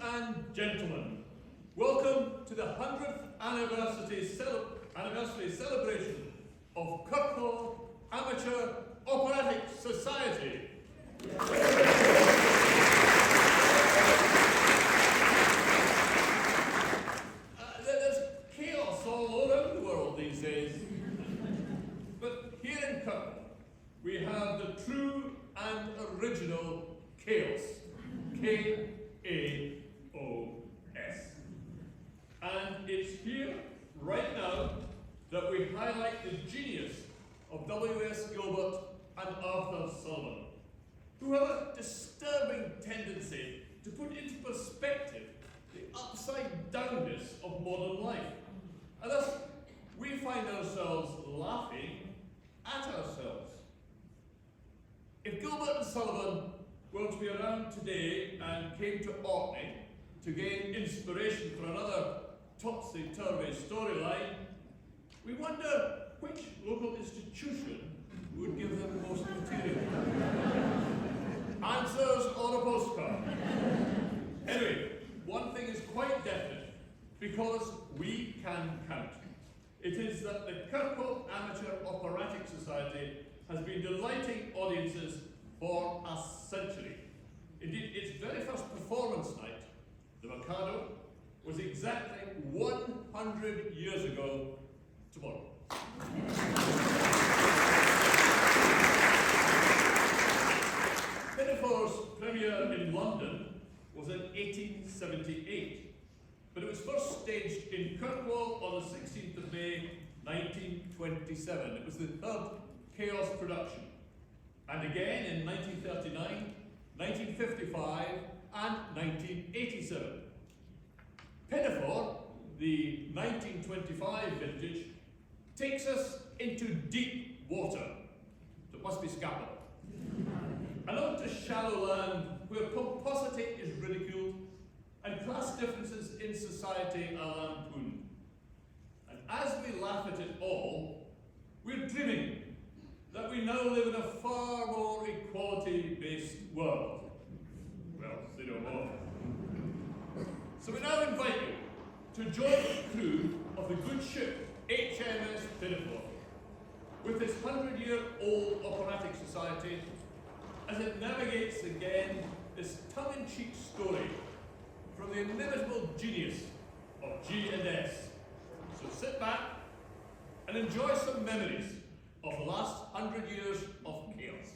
and gentlemen, welcome to the 100th anniversary celebration of Kirkwall Amateur Operatic Society. There's chaos all around the world these days, but here in Kirkwall we have the true and original chaos, K-A-O-S. And it's here, right now, that we highlight the genius of W.S. Gilbert and Arthur Sullivan, who have a disturbing tendency to put into perspective the upside-downness of modern life. And thus, we find ourselves laughing at ourselves. If Gilbert and Sullivan were to be around today and came to Orkney to gain inspiration for another topsy-turvy storyline, we wonder which local institution would give them most material. Answers on a postcard. Anyway, one thing is quite definite, because we can count. It is that the Kirkwall Amateur Operatic Society has been delighting audiences for a century. Indeed, its very first performance night, the Mikado, was exactly 100 years ago tomorrow. Pinafore's premiere in London was in 1878, but it was first staged in Kirkwall on the 16th of May, 1927. It was the third Chaos production, and again in 1939, 1955, and 1987. Pinafore, the 1925 vintage, takes us into deep water that must be scuppered, and on to shallow land where pomposity is ridiculed and class differences in society are lampooned. And as we laugh at it all, we're dreaming that we now live in a far more equality-based world. Well, say no more. So we now invite you to join the crew of the good ship HMS Pinafore with this 100-year-old operatic society as it navigates again this tongue-in-cheek story from the inimitable genius of G&S. So sit back and enjoy some memories of the last 100 years of chaos.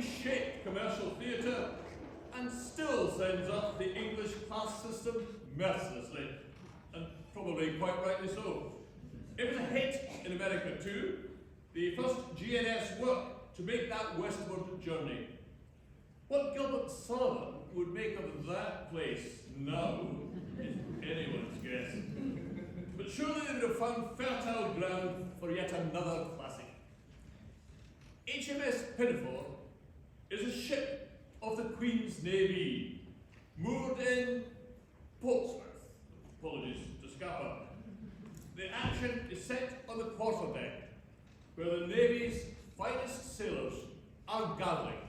reshaped commercial theatre and still sends up the English class system mercilessly, and probably quite rightly so. It was a hit in America too, the first GNS work to make that westward journey. What Gilbert Sullivan would make of that place now is anyone's guess. But surely they would have found fertile ground for yet another classic. HMS Pinafore is a ship of the Queen's Navy, moored in Portsmouth. Apologies to Scapa. The action is set on the quarterdeck, where the Navy's finest sailors are gathering.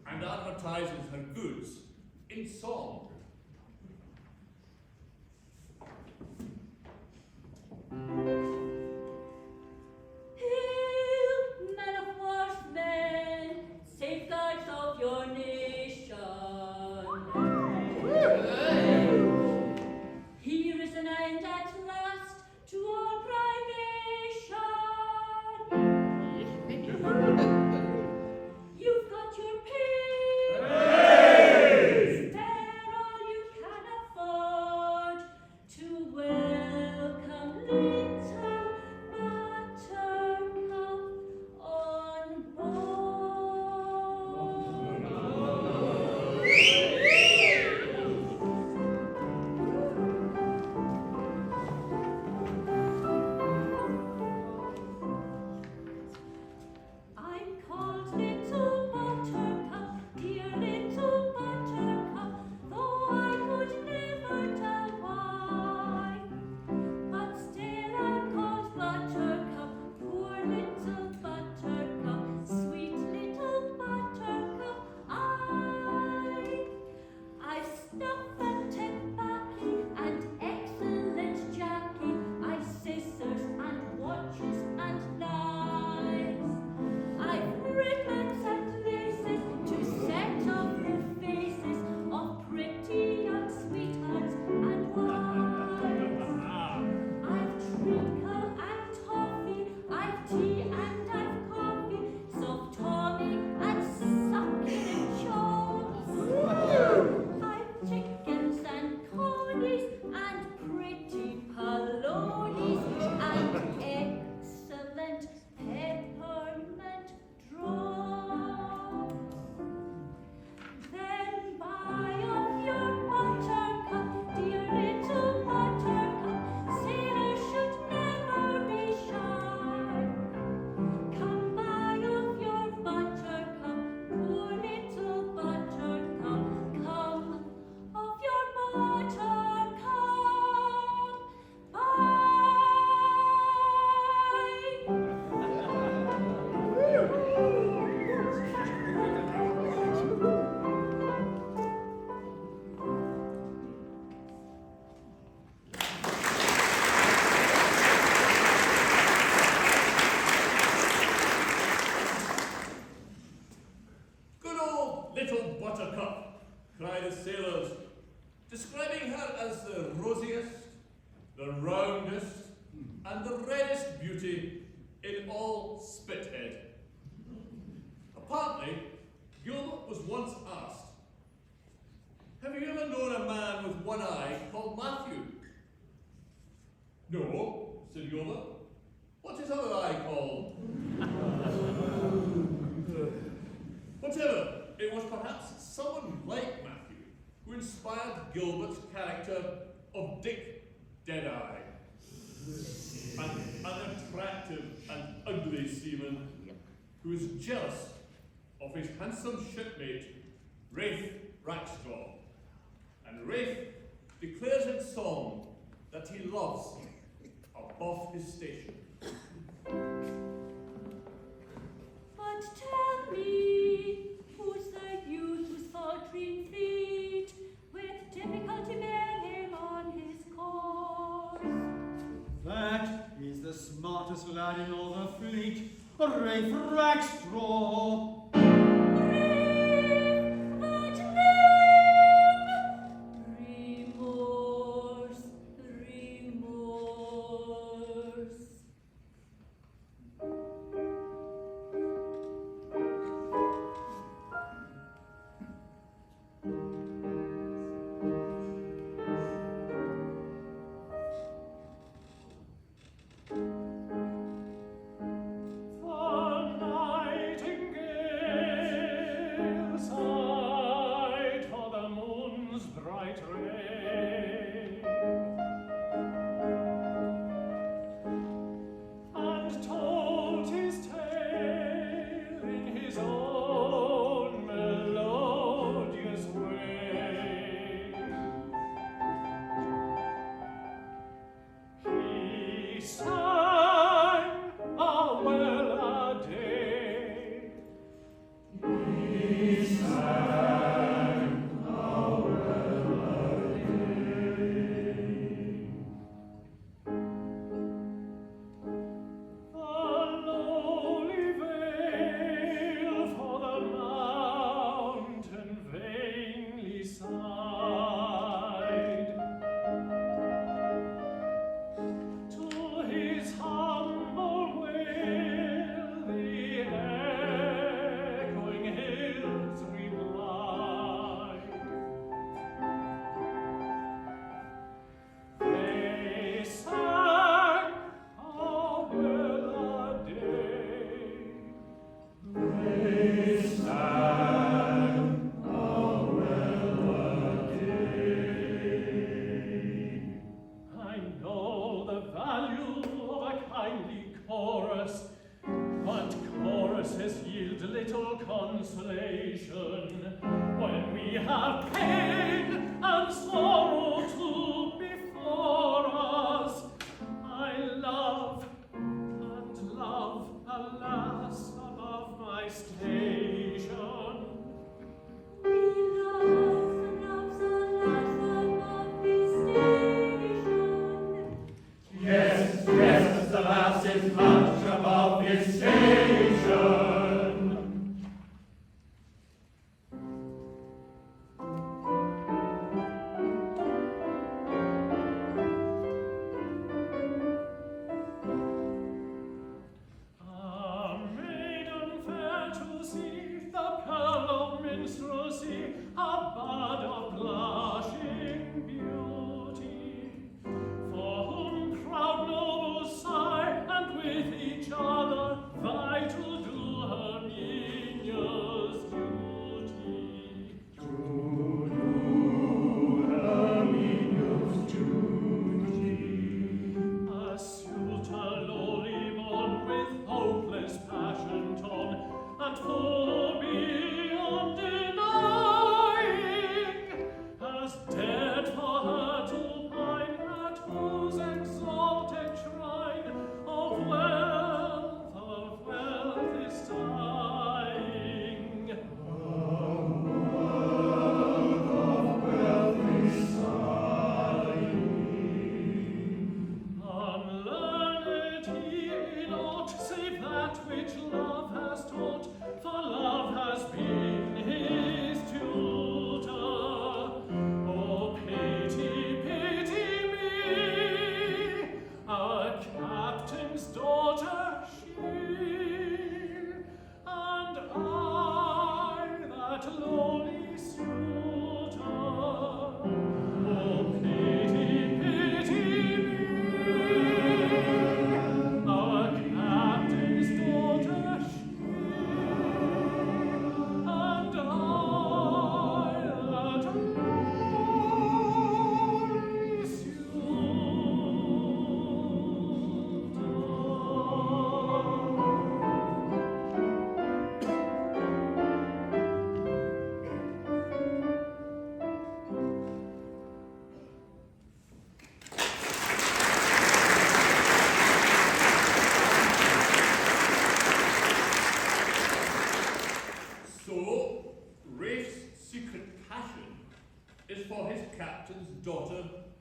And advertises her goods in song. Hail, men of war's men, safeguards of your nation. Here is an end at last to all privation. You've got your pay. Hey! Spare as the rosiest, the roundest, and the reddest beauty in all Spithead. Apparently, Gilbert was once asked, "Have you ever known a man with one eye called Matthew?" "No," said Gilbert. "What's his other eye called?" Whatever, it was perhaps someone like Matthew who inspired Gilbert's character of Dick Deadeye, an attractive and ugly seaman who is jealous of his handsome shipmate, Rafe Rackstraw. And Rafe declares in song that he loves above his station. But tell me, who's the youth whose faltering feet with difficulty bear him on his course? That is the smartest lad in all the fleet, Rafe Rackstraw.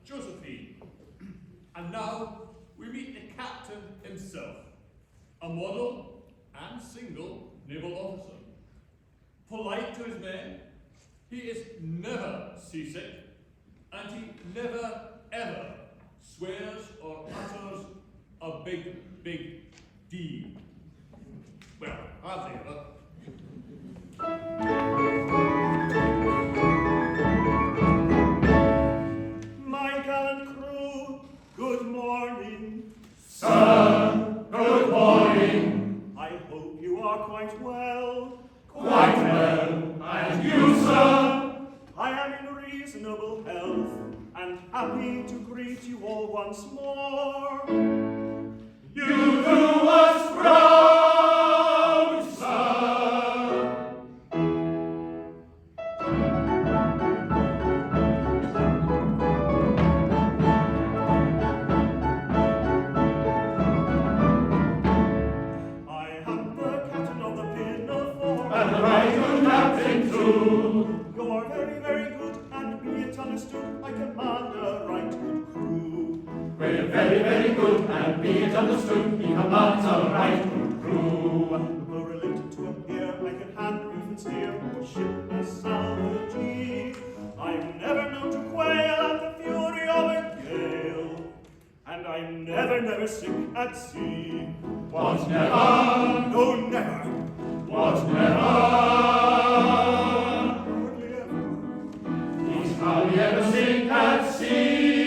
Josephine. And now we meet the captain himself, a model and single naval officer. Polite to his men, he is never seasick, and he never ever swears or utters a big, big D. Well, hardly ever. My gallant crew, good morning. Sir, good morning. I hope you are quite well. Quite well. And you, sir? I am in reasonable health, and happy to greet you all once more. You do us proud, sir. I am the captain of the Pinafore, And the right good captain too. You're very, very good, and be it understood, I command a right good crew. We're very, very good, and be it understood, he commands a right good crew. Though related to a peer, I can hand, reef, and steer, or ship a salvagee. I'm never known to quail at the fury of a gale, and I'm never, never sick at sea. Was never, No, never, was never. hardly ever. He's hardly ever sink at sea.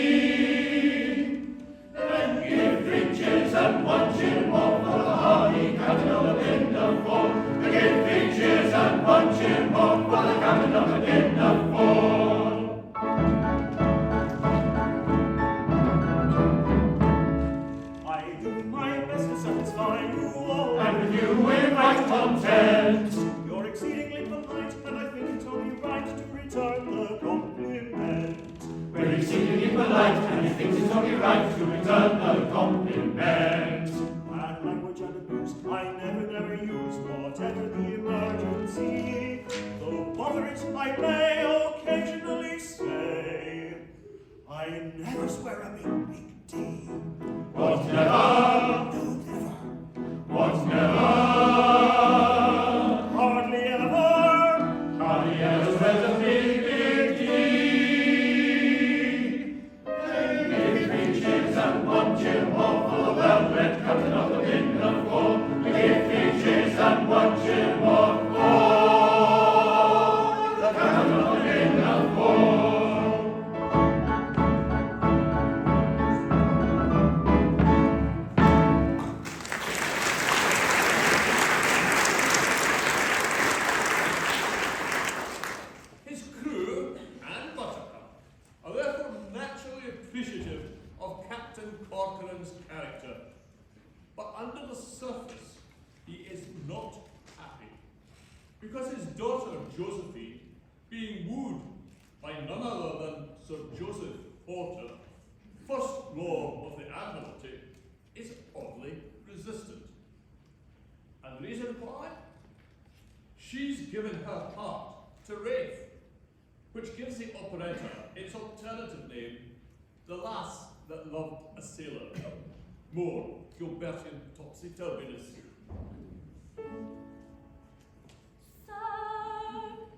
Then give 3 cheers and 1 cheer more for the hardy captain of the Pinafore. Then give 3 cheers and 1 cheer more for the captain of the Pinafore. I do my best to satisfy you all. And with you we're quite content. You're exceedingly polite, and I think it's only right to return the compliment. We're exceedingly polite, and he thinks it's only right to return the compliment. Bad language and abuse I never, never use, whatever the emergency. Though bother it I may occasionally say, I never swear a big, big D. Was never, No, never, was never. hardly ever. Hardly ever swears a big, big D. They give 3 cheers and 1 cheer more for the well-bred captain of the Pinafore. They give 3 cheers and 1 cheer more for the captain of the Pinafore. His crew and Buttercup are therefore naturally appreciative of Captain Corcoran's character. But under the surface, he is not happy. Because his daughter Josephine, being wooed by none other than Sir Joseph Porter, First Lord of the Admiralty, is oddly resistant. And the reason why? She's given her heart to Rafe, which gives the operetta its alternative name, The Lass That Loved a Sailor. More Gilbertian topsy-turviness. Sir,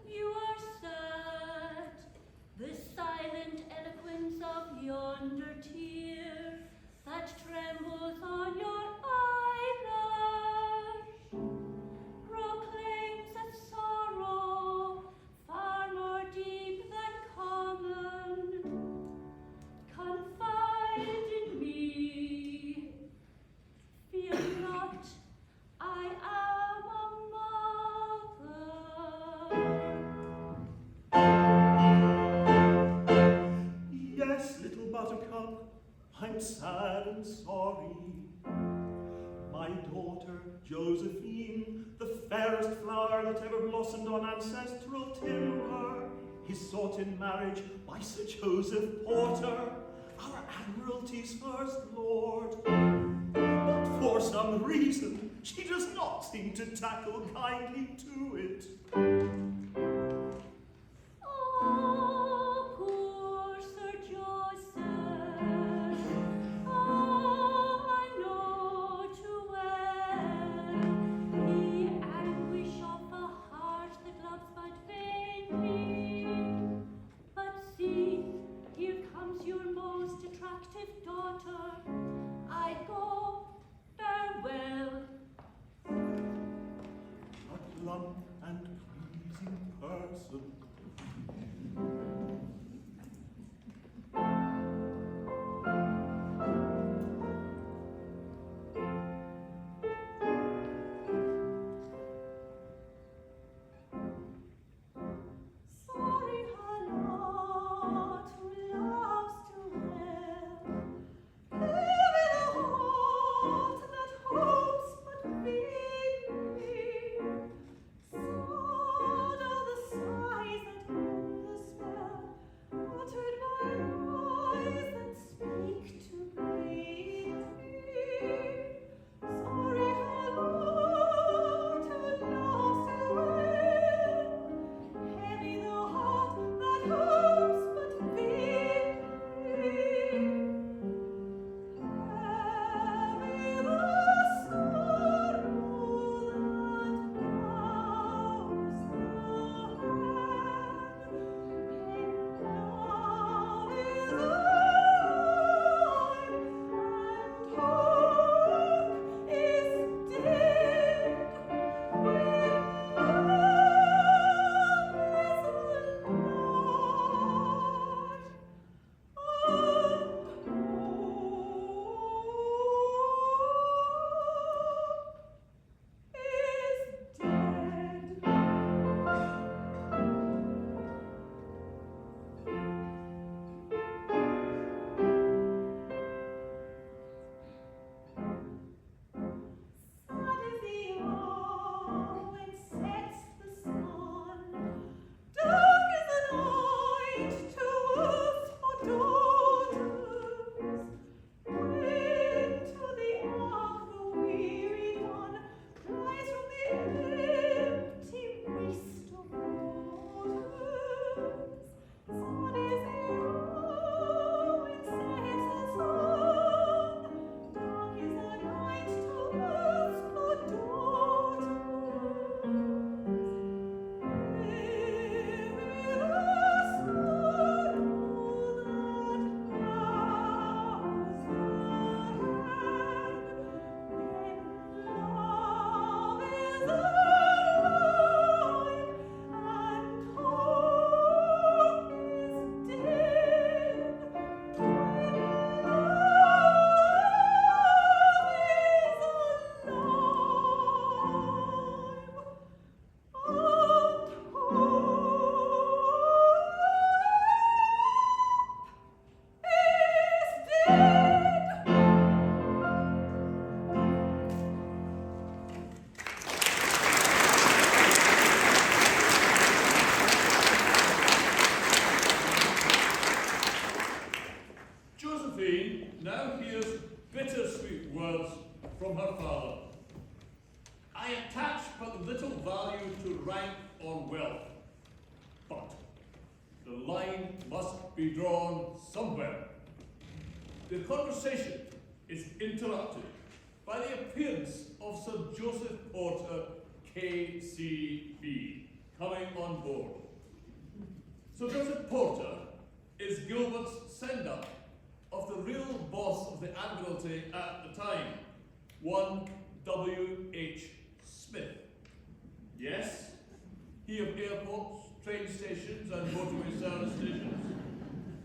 you are sad. The silent eloquence of yonder tear that trembles on your eyelash proclaims a sorrow far more deep than common. Confide in me. Fear not, I am a mother. Yes, little Buttercup, I'm sad and sorry. My daughter, Josephine, the fairest flower that ever blossomed on ancestral timber, is sought in marriage by Sir Joseph Porter, our Admiralty's first lord. But for some reason, she does not seem to tackle kindly to it. Oh, poor Sir Joseph. attractive daughter, I go, farewell. A plump and pleasing person. Sorry her lot who loves to help. Give it a heart that hopes but vainly. Sad are the sighs that hold the spell, uttered by eyes that speak too plainly. Sorry her lot who loves to well. Heavy the heart that hopes but vainly. Heavy the sorrow that bows the hand. When love is alive and hope is dead. When Sad is the hour when sets the sun. Dark is the night to us for daughters. When to the ark the weary one flies from the empty waste of waters. Sad is the hour when sets the sun. Dark is the night to us for daughters. Heavy the sorrow that bows the hand. When love is alive and hope is dead. When Josephine now hears bittersweet words from her father. I attach but little value to rank or wealth, but the line must be drawn somewhere. The conversation is interrupted by the appearance of Sir Joseph Porter, KCB, coming on board. Sir Joseph Porter is Gilbert's send-up of the real boss of the Admiralty at the time, one W.H. Smith. Yes, he of airports, train stations and motorway service stations,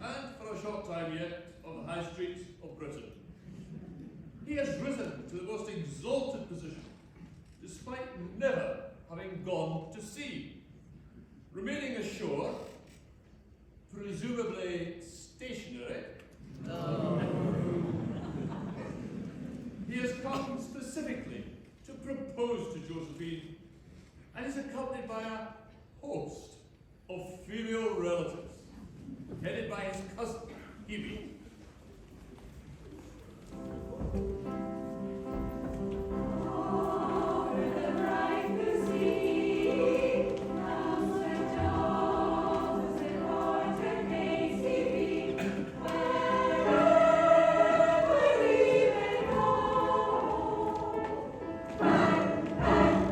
and for a short time yet of the high streets of Britain. He has risen to the most exalted position, despite never having gone to sea, remaining ashore, presumably stationary. He has come specifically to propose to Josephine and is accompanied by a host of female relatives, headed by his cousin, Hebe.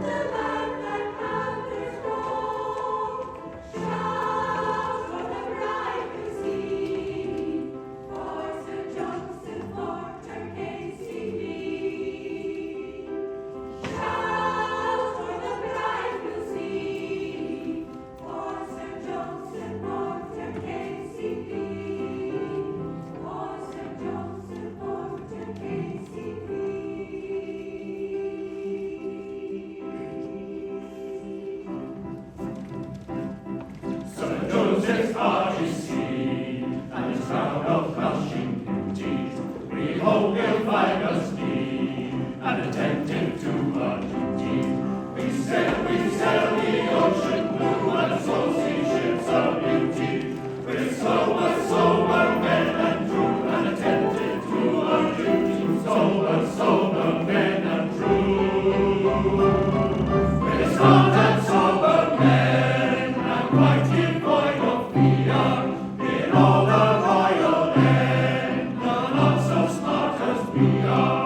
The man that conquers all. ho, we'll find us need, and attentive to our duty. We sail the ocean blue, and saucy ships of beauty. We're sober men and true, and attentive to our duty. Sober men and true. We're smart and sober men, and quite devoid of fear. In all the royal end, none not so smart as we are.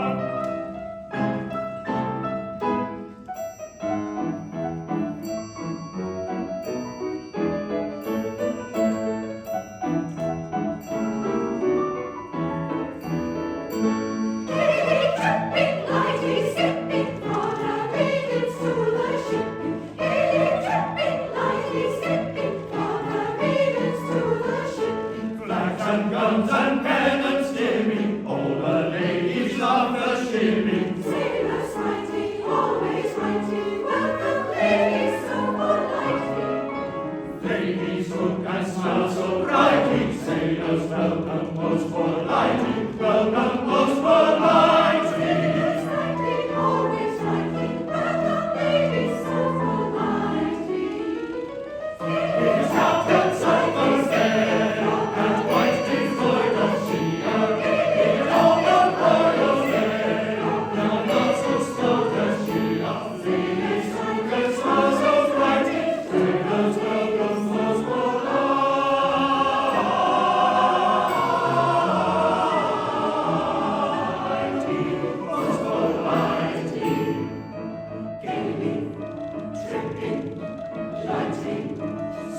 Guns and pennants dimming, all the ladies love the shimming. Sailors righty, always righty, welcome ladies so politely. Ladies look and smile so brightly, sailors welcome most politely, welcome most politely. Sailors righty, always righty, welcome ladies so politely. His captain's over there, and white devoid of cheer. In all the royal air, none not so smart as she are. Ladies look and smile so brightly, sailors welcome most politely. Most politely. Gaining, tripping, lighting,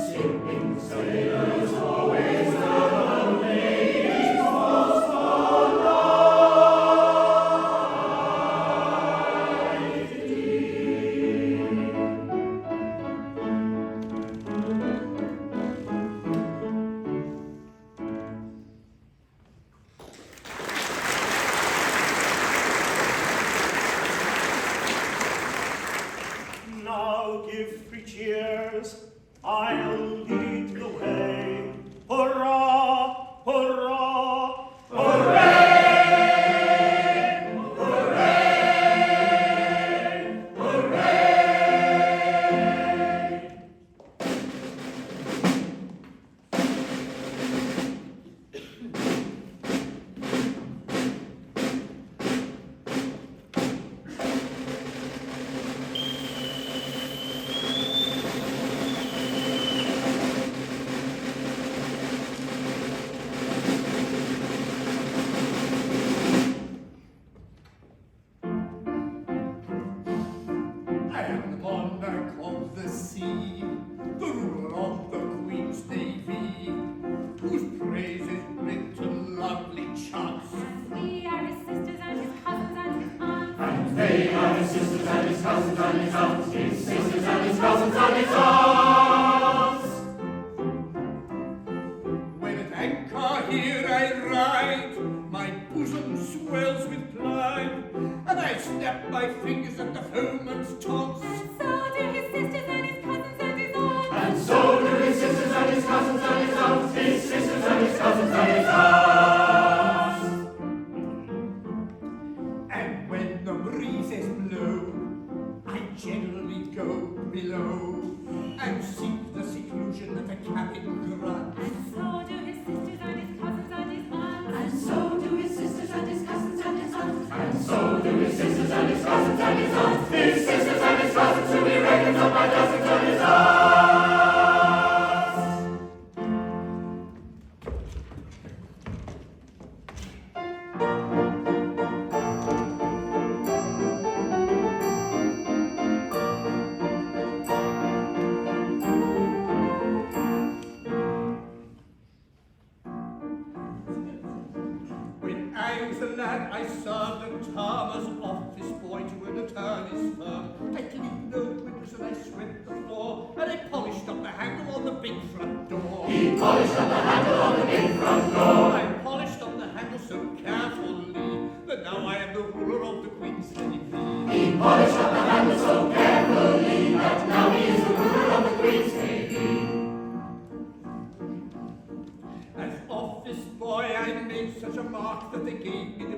skipping, sailors always love the ladies most politely. Now give three cheers, I'll lead the way. Hurrah, hurrah, hooray! Hooray! Hooray! I am the monarch of the sea, the ruler of the Queen's Navy, whose praises bring to lovely chance. We are his sisters and his cousins and his aunts. And they are his sisters and his cousins and his aunts, his sisters and his cousins and his aunts. When at anchor here I ride, my bosom swells with pride, and I snap my fingers at the foeman's taunts. So do his sisters and his cousins and his aunts. And so do his sisters and his cousins and his aunts, his sisters and his cousins and his aunts. And when the breezes blow, I generally go below and seek the seclusion that a cabin grants. And so do his sisters and his cousins and his aunts. And so do his sisters and his cousins and his aunts. And so do his sisters and his cousins and his aunts, his sisters and his cousins, who he reckons up by dozens and his aunts. When I was a lad, I served a term as office boy to an attorney's firm. I cleaned the windows and I swept the floor, and I polished up the handle on the big front door. He polished up the handle on the big front door. I polished up the handle so carefully that now I am the ruler of the Queen's Navy. He polished up the handle so carefully that now he is the ruler of the Queen's Navy. As office boy, I made such a mark that they gave me the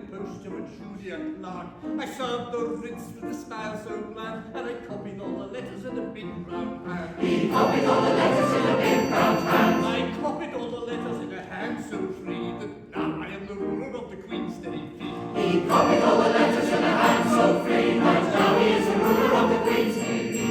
a junior clerk. I served the writs with a smile so bland, and I copied all the letters in a big brown hand. He copied all the letters in a big brown hand. I copied all the letters in a hand so free that now I am the ruler of the Queen's Navy. He copied all the letters in a hand so free that now he is the ruler of the Queen's Navy.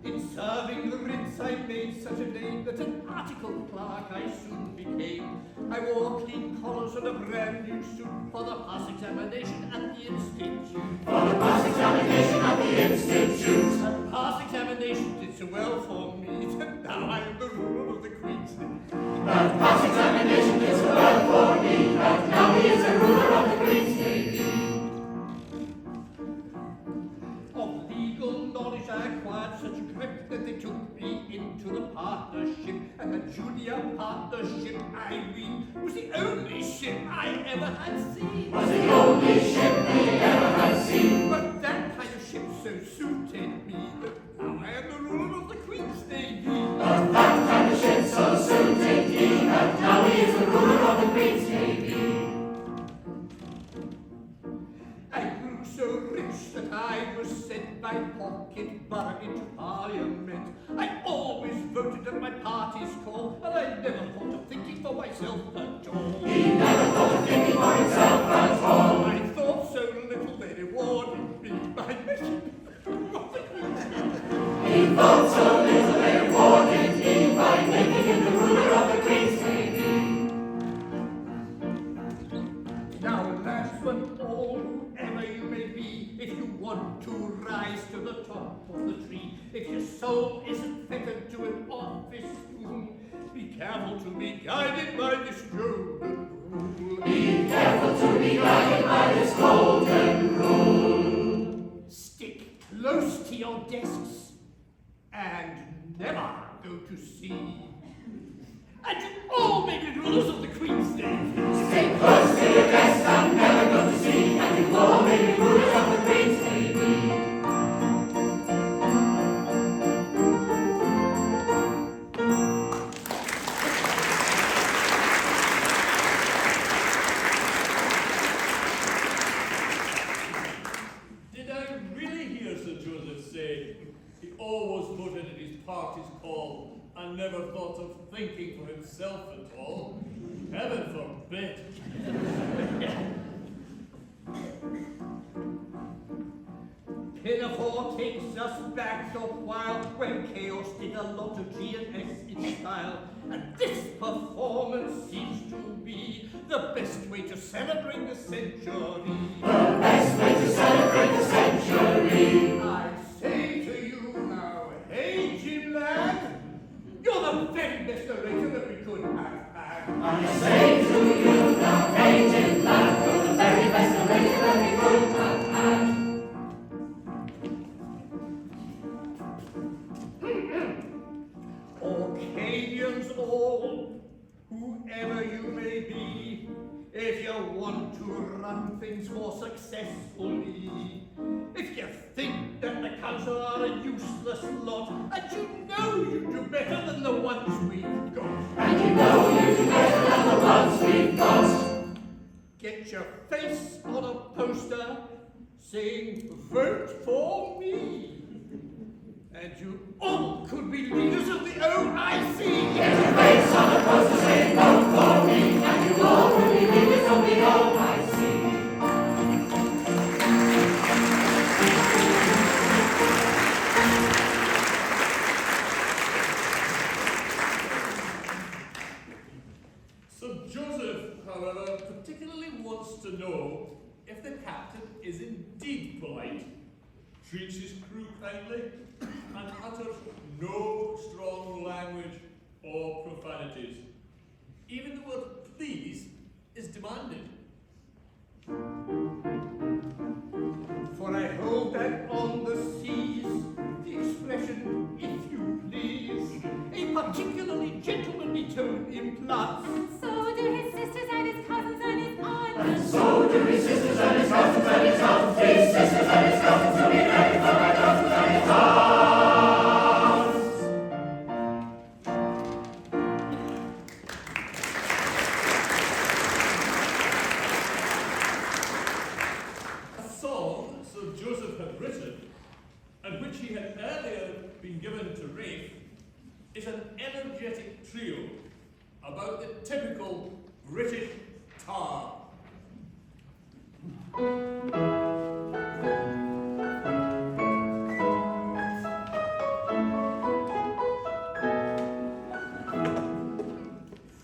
In serving the writs I made such a name that an article clerk I soon became. I wore clean collars and a brand new suit for the pass examination at the Institute. For the pass examination at the Institute. The pass examination did so well for me that now I am the ruler of the Queen's Navy. That pass examination did so well for me that now he is the ruler of the Queen's Navy. Of legal knowledge I acquired such a grip that they took me into the partnership, and the junior partnership, I ween, was the only ship I ever had seen. Was the only ship he ever had seen. But that kind of ship so suited me that now I am the ruler of the Queen's Navy. But that kind of ship so suited me that now he is the ruler of the Queen's Navy. I grew so rich that I was sent by pocket borough into Parliament. I always voted at my party's call, and I never thought of thinking for myself at all. He never thought of thinking for himself at all. I thought so little they rewarded me by making me of the Queen's Navy. He thought so little they rewarded me by making him the ruler of the Queen's Navy. Now, lads, when all whoever you may be, if you want to rise to the top of the tree, if your soul isn't fettered to an office spoon, be careful to be guided by this golden rule. Be careful to be guided by this golden rule. Stick close to your desks and never go to sea. And you all may be rulers of the Queen's Navy. Stick close to your desk and never go to sea, and you all may be rulers of the Queen's Navy. Did I really hear Sir Joseph say he always voted at his party's call and never thought of thinking for himself at all? Heaven forbid. Pinafore takes us back a while when chaos did a lot of G&S in style, and this performance seems to be the best way to celebrate the century. The best way to celebrate the century. I say to you now, hey Jim lad, you're the very best orator that we could have had. I say to you now, hey Jim lad, you're the very best orator that we could have had. Orcadians all, whoever you may be, if you want to run things more successfully, if you think that the council are a useless lot, and you know you do better than the ones we've got, And you know you do better than the ones we've got. get your face on a poster saying, vote for me. And you all could be leaders of the OIC. Get your face on the poster saying, vote for me, and you all will be leaders of the OIC. Sir Joseph, however, particularly wants to know if the captain is indeed polite, treats his crew kindly, and utters no strong language or profanities. Even the word please is demanded. For I hold that on the seas, the expression, if you please, a particularly gentlemanly tone implies. So do his sisters and his cousins and his aunts. And so do his sisters and his cousins and his aunts. His sisters and his cousins will be ready for my cousins and his aunts. British tar.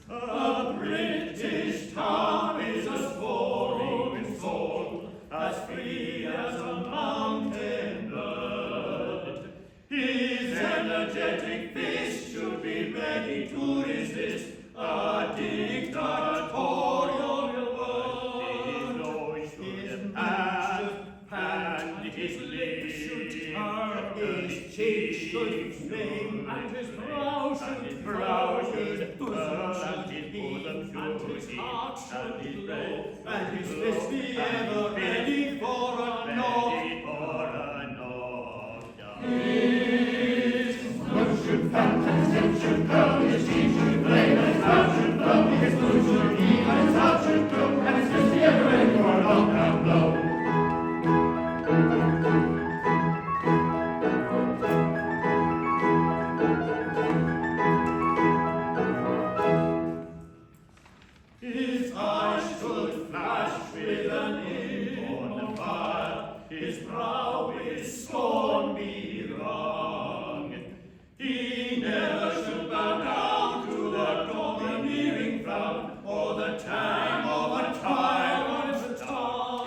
A British tar is a sporting soul, as free as a mountain bird. His energetic fist should be ready to resist a dictatorial word. His nose should pant, his lips should turn, his cheek should flame, and his brow should burn, his bosom should heave, and his heart should glow, and his fist be ever ready for a knock. His nose should pant, and his lip should curl, his cheek should flame, and his mouth should blow, his bosom should heave, and his heart should glow, and his fist be ever ready for a knock-down blow. His eyes should flash with an inborn fire, his brow with scorn be wrung. He never should bow down to the domineering frown, or the tang of a tyrant's tongue.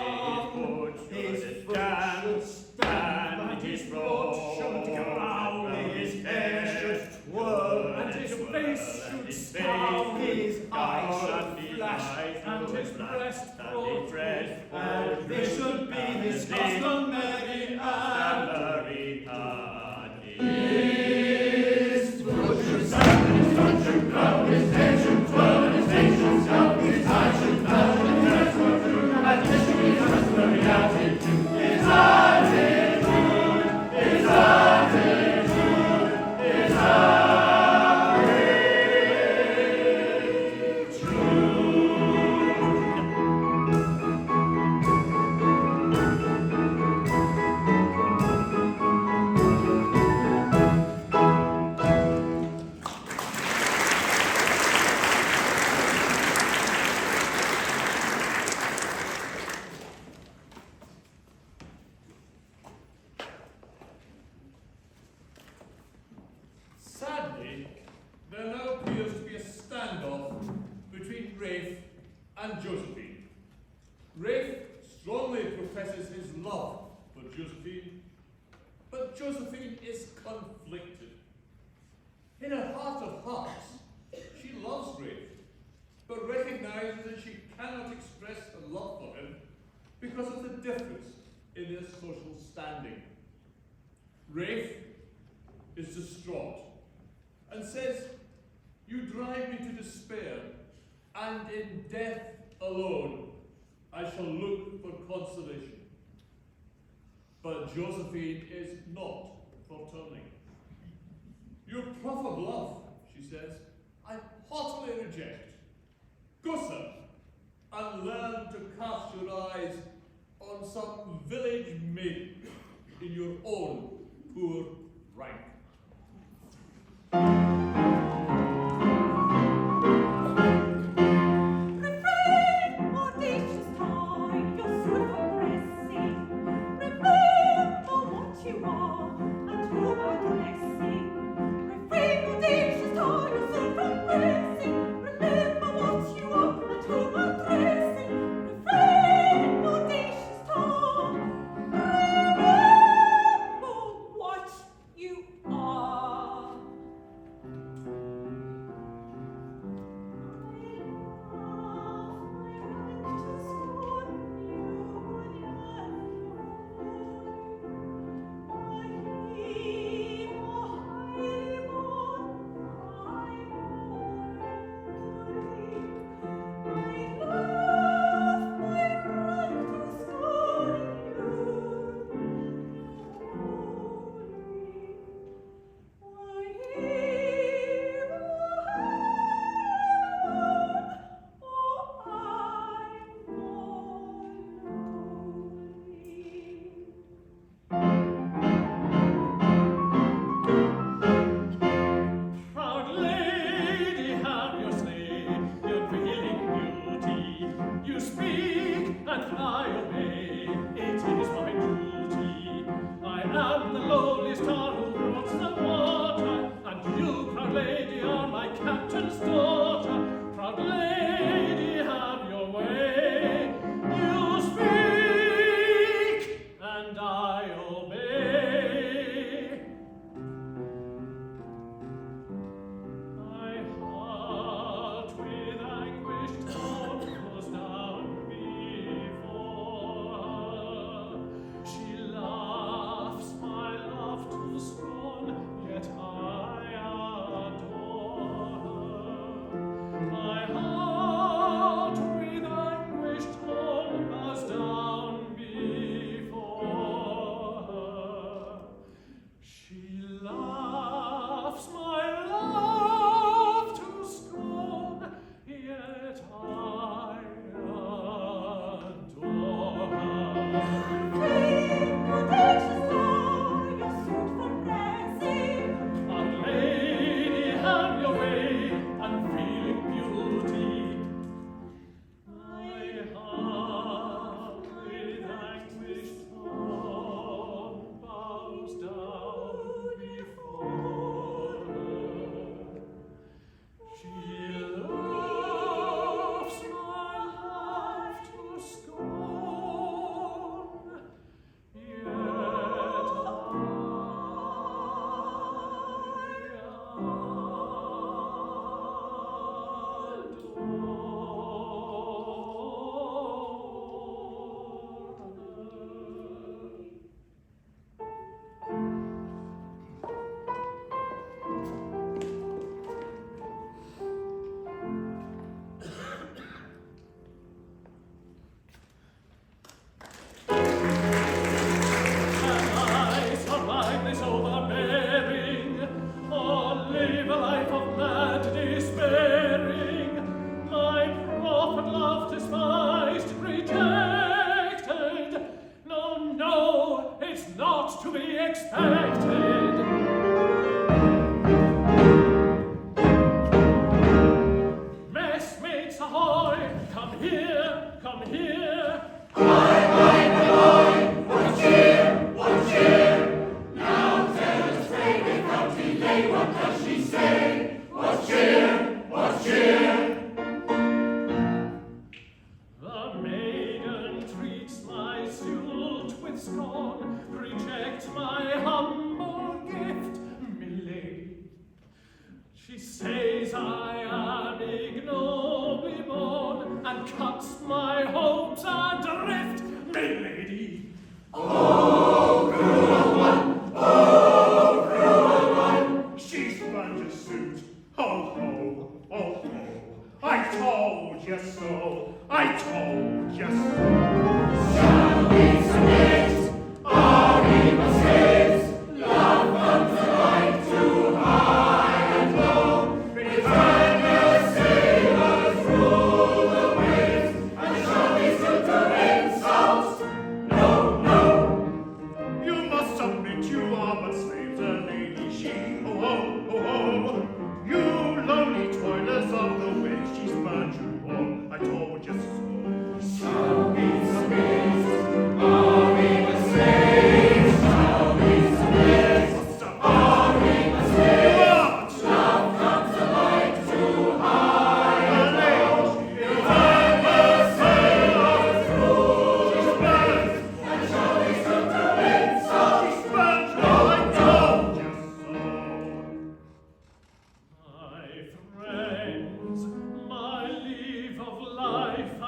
His foot should stand, his throat should growl, his hair should twirl, and his face should scowl, his eyes should flash, and his breast grow full, and this should be his customary his foot should stand, and his foot should growl, his hair should twirl, and his face should scowl, his eyes should flash, and his breast grow full, and this should be his customary attitude. His attitude, his attitude, his attitude. Sadly, there now appears to be a standoff between Rafe and Josephine. Rafe strongly professes his love for Josephine, but Josephine is conflicted. In her heart of hearts, she loves Rafe, but recognizes that she cannot express her love for him because of the difference in their social standing. Rafe is distraught and says, "You drive me to despair, and in death alone I shall look for consolation." But Josephine is not forturning. "Your proffered love," she says, "I haughtily reject. Go, sir, and learn to cast your eyes on some village maiden in your own poor rank." Refrain, audacious time, you're so oppressing. Remember what you are, and whom addressing. Refrain, audacious time, you're so oppressing. Remember what you are, and whom addressing. Refrain, audacious time, remember what you are. and I obey. It is my duty. I am the lowly star who rules the water, and you, proud lady, are my captain's daughter. Proud lady, have your way. You speak, and I obey. My heart with anguish torn goes down before her. She laughs my love to scorn, yet I adore her. My heart with anguish torn goes down before her. She laughs my love to scorn, yet I adore her. King, audacious star, your suit for praising. Our lady, have your way, unfeeling beauty. My heart with anguish torn bows down before her. She laughs my love to scorn, yet I survive this overbearing, or live a life of mad despairing? My prophet love despised, rejected. No, no, it's not to be expected. Messmates ahoy, come here, come here. The maiden treats my suit with scorn, rejects my humble gift, milady. She says I am ignobly born, and cuts my hopes adrift, milady. She's run to suit. Ho, ho, ho, ho. I told you so. I told you so. Shall we submit? Are we mistakes? Love comes alike to high and low. Return the sailors, rule the waves, and shall we suit to insults? No, no. You must submit, you are but slaves, a lady she. Ho, ho, ho, ho. You lonely toilers of the waves, she's burned you all. I told you so. Shall we submit? Are we mistakes? Shall we submit? Are we mistakes? Love comes alike to high and low. Return the sailors, rule the waves, and shall we suit to insults? I told you so. My friends, my leave of life I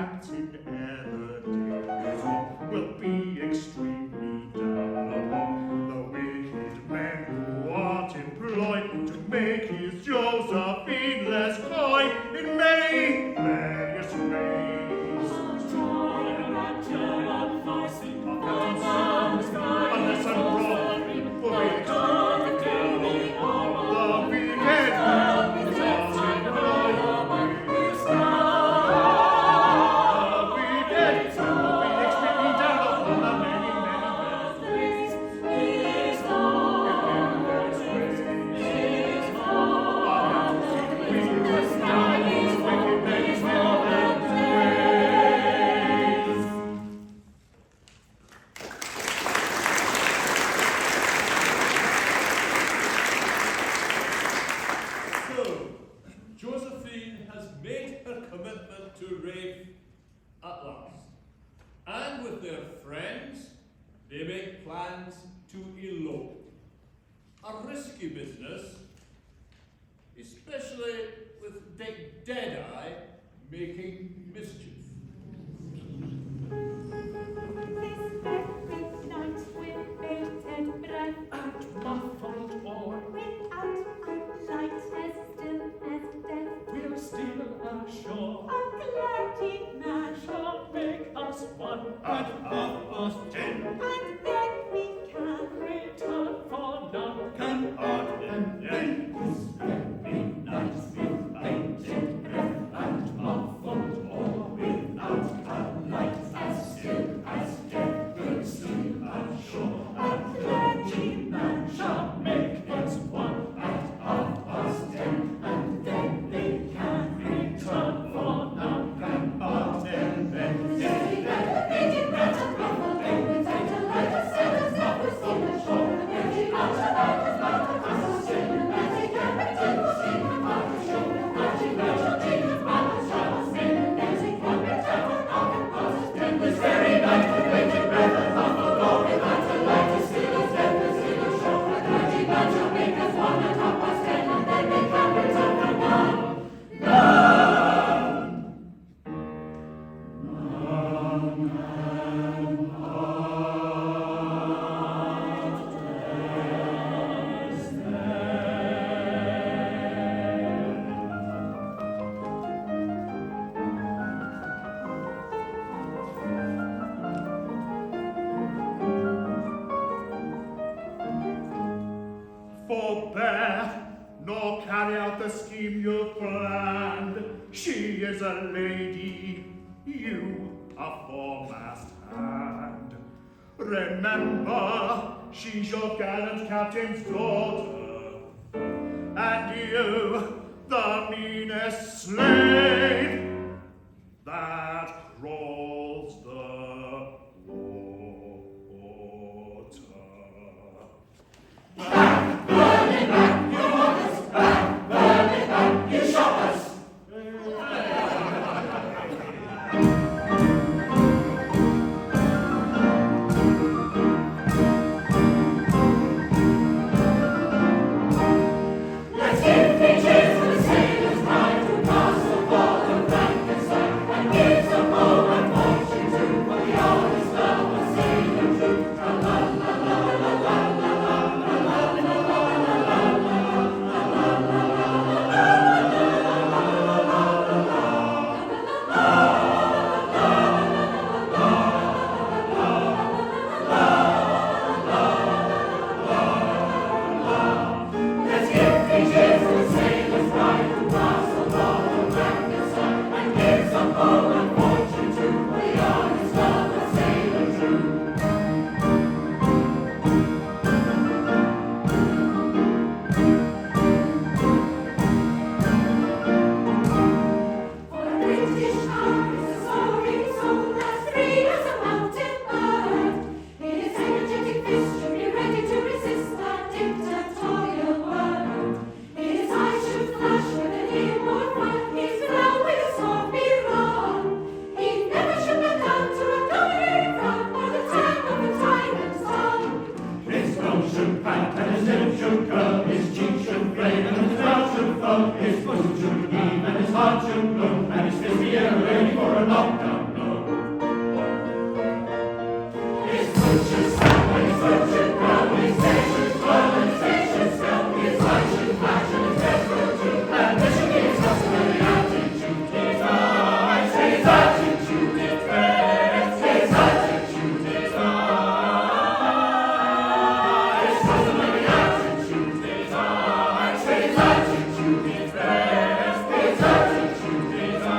captain ever did will be extremely down upon the wicked men who are employed to make his Josephine less coy in many various ways. Unless I'm wrong, will be extremely the wicked a risky business, especially with Deadeye making mischief. This very night with bated breath and muffled oar, without a light as still as death, We'll steal ashore. a clergyman Shall make us one at 10:30. and then we can return for none. Can art then This very night with bated breath and muffled oar, without a light as still as death, we'll steal ashore. A clergyman shall make us one at 10:30, and then they can return for none. Can art then forbear, nor carry out the scheme you've planned. She is a lady, you a foremast hand. Remember, she's your gallant captain's daughter, and you, the meanest slave that crawls the water. Let's give the cheers for the sailors' pride who cast the ball and long down low. His butcher's scowl, his butcher's growl, his patient growl, his patient scowl, his passion, passion, his desperate too, and wishing his customary attitude, his eyes, his attitude, his face, his attitude, his eyes, his customary attitude, his eyes, his attitude, his face, his attitude, his eyes.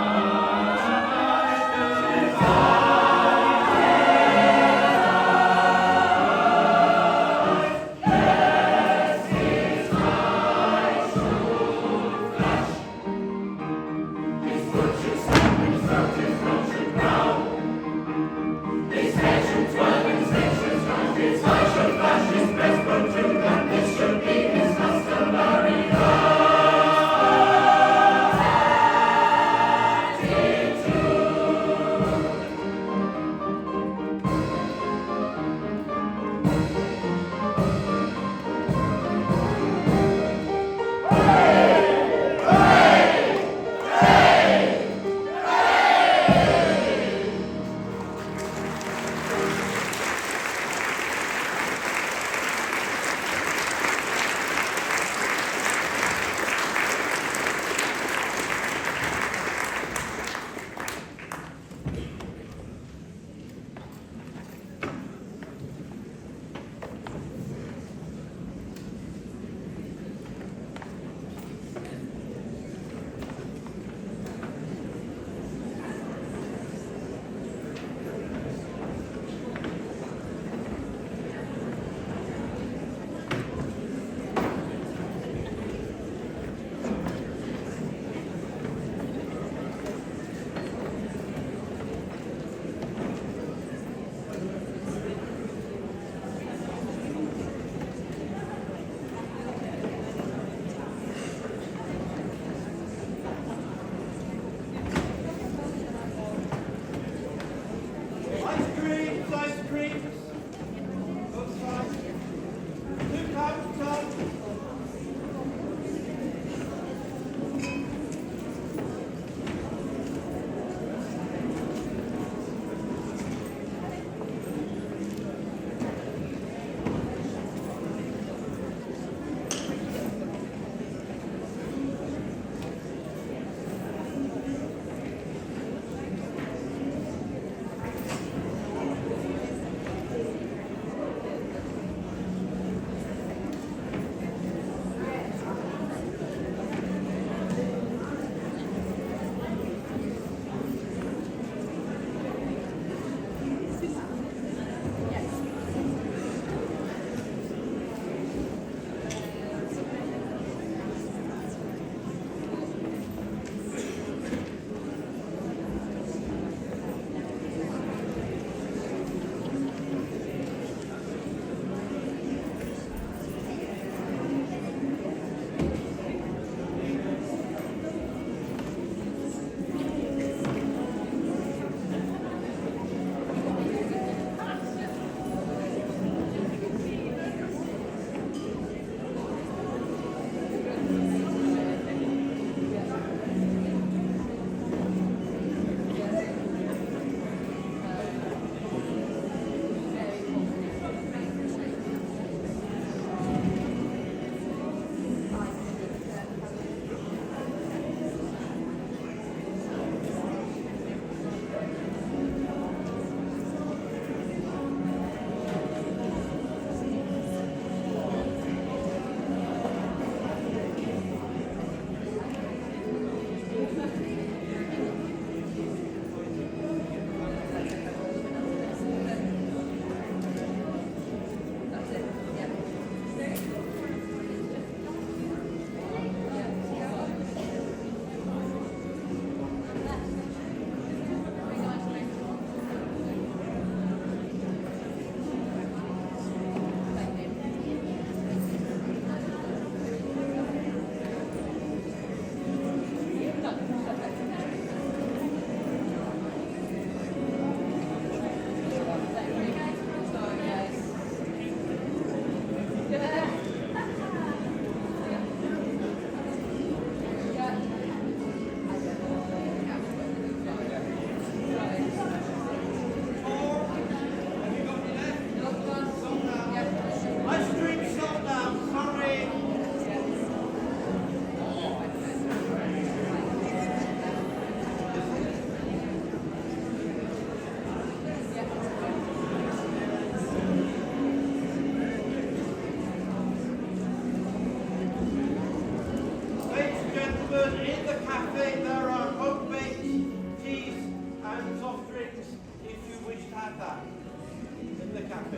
that in the cafe.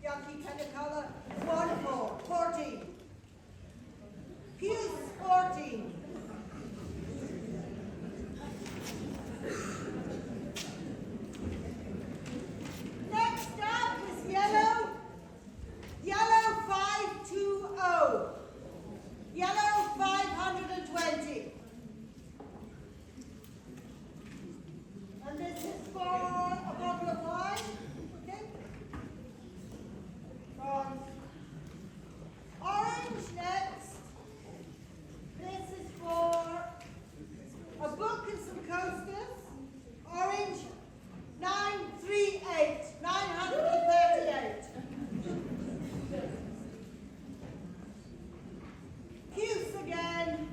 Yucky kind of color. 14. Pews 14. Next up is yellow. Yellow 520. Yellow 520. And this is for a bottle of wine. Okay. Orange next. This is for a book and some coasters. Orange 938. 938. Puce again.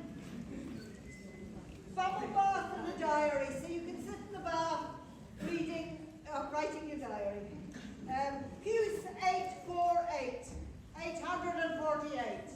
Bubble bath and a diary. So you can sit in the bath reading, writing your diary. Puce 848. 848.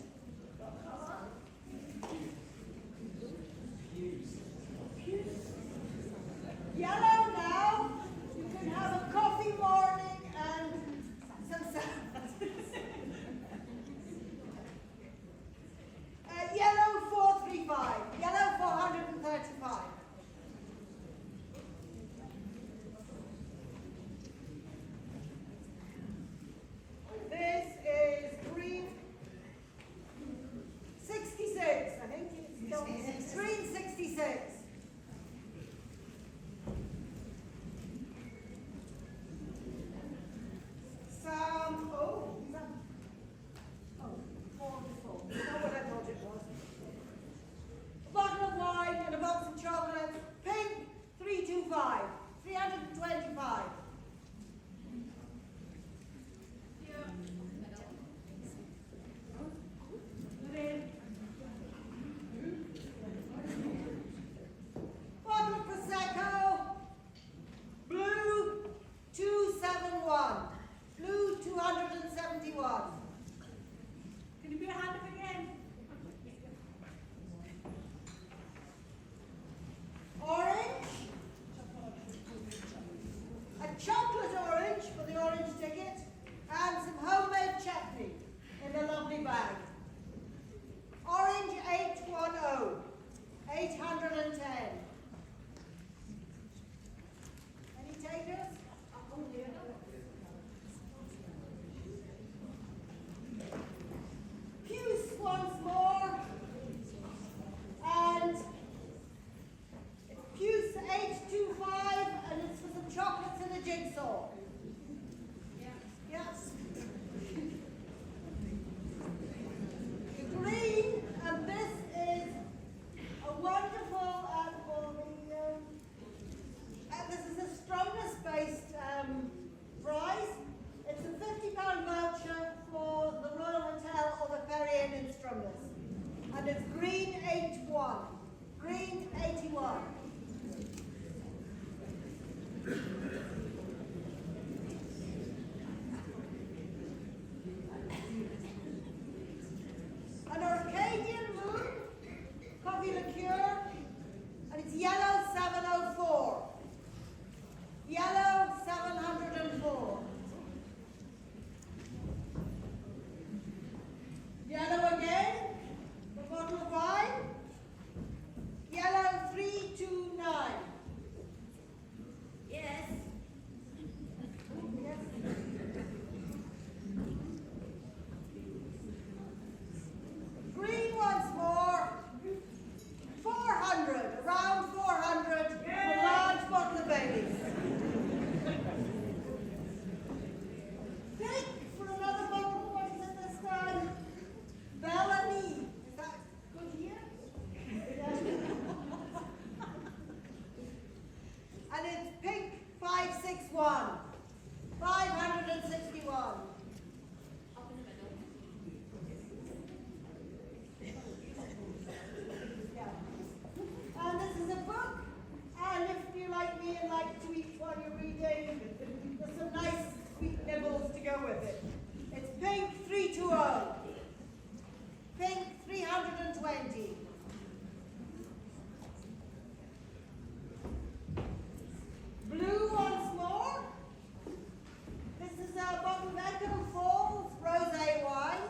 1. 561. Yeah. And this is a book. And if you like me and like to eat while you're reading, there's some nice sweet nibbles to go with it. It's Pink 320. Pink 320. Blue once more. This is a bottle of Echo Falls Rosé wine.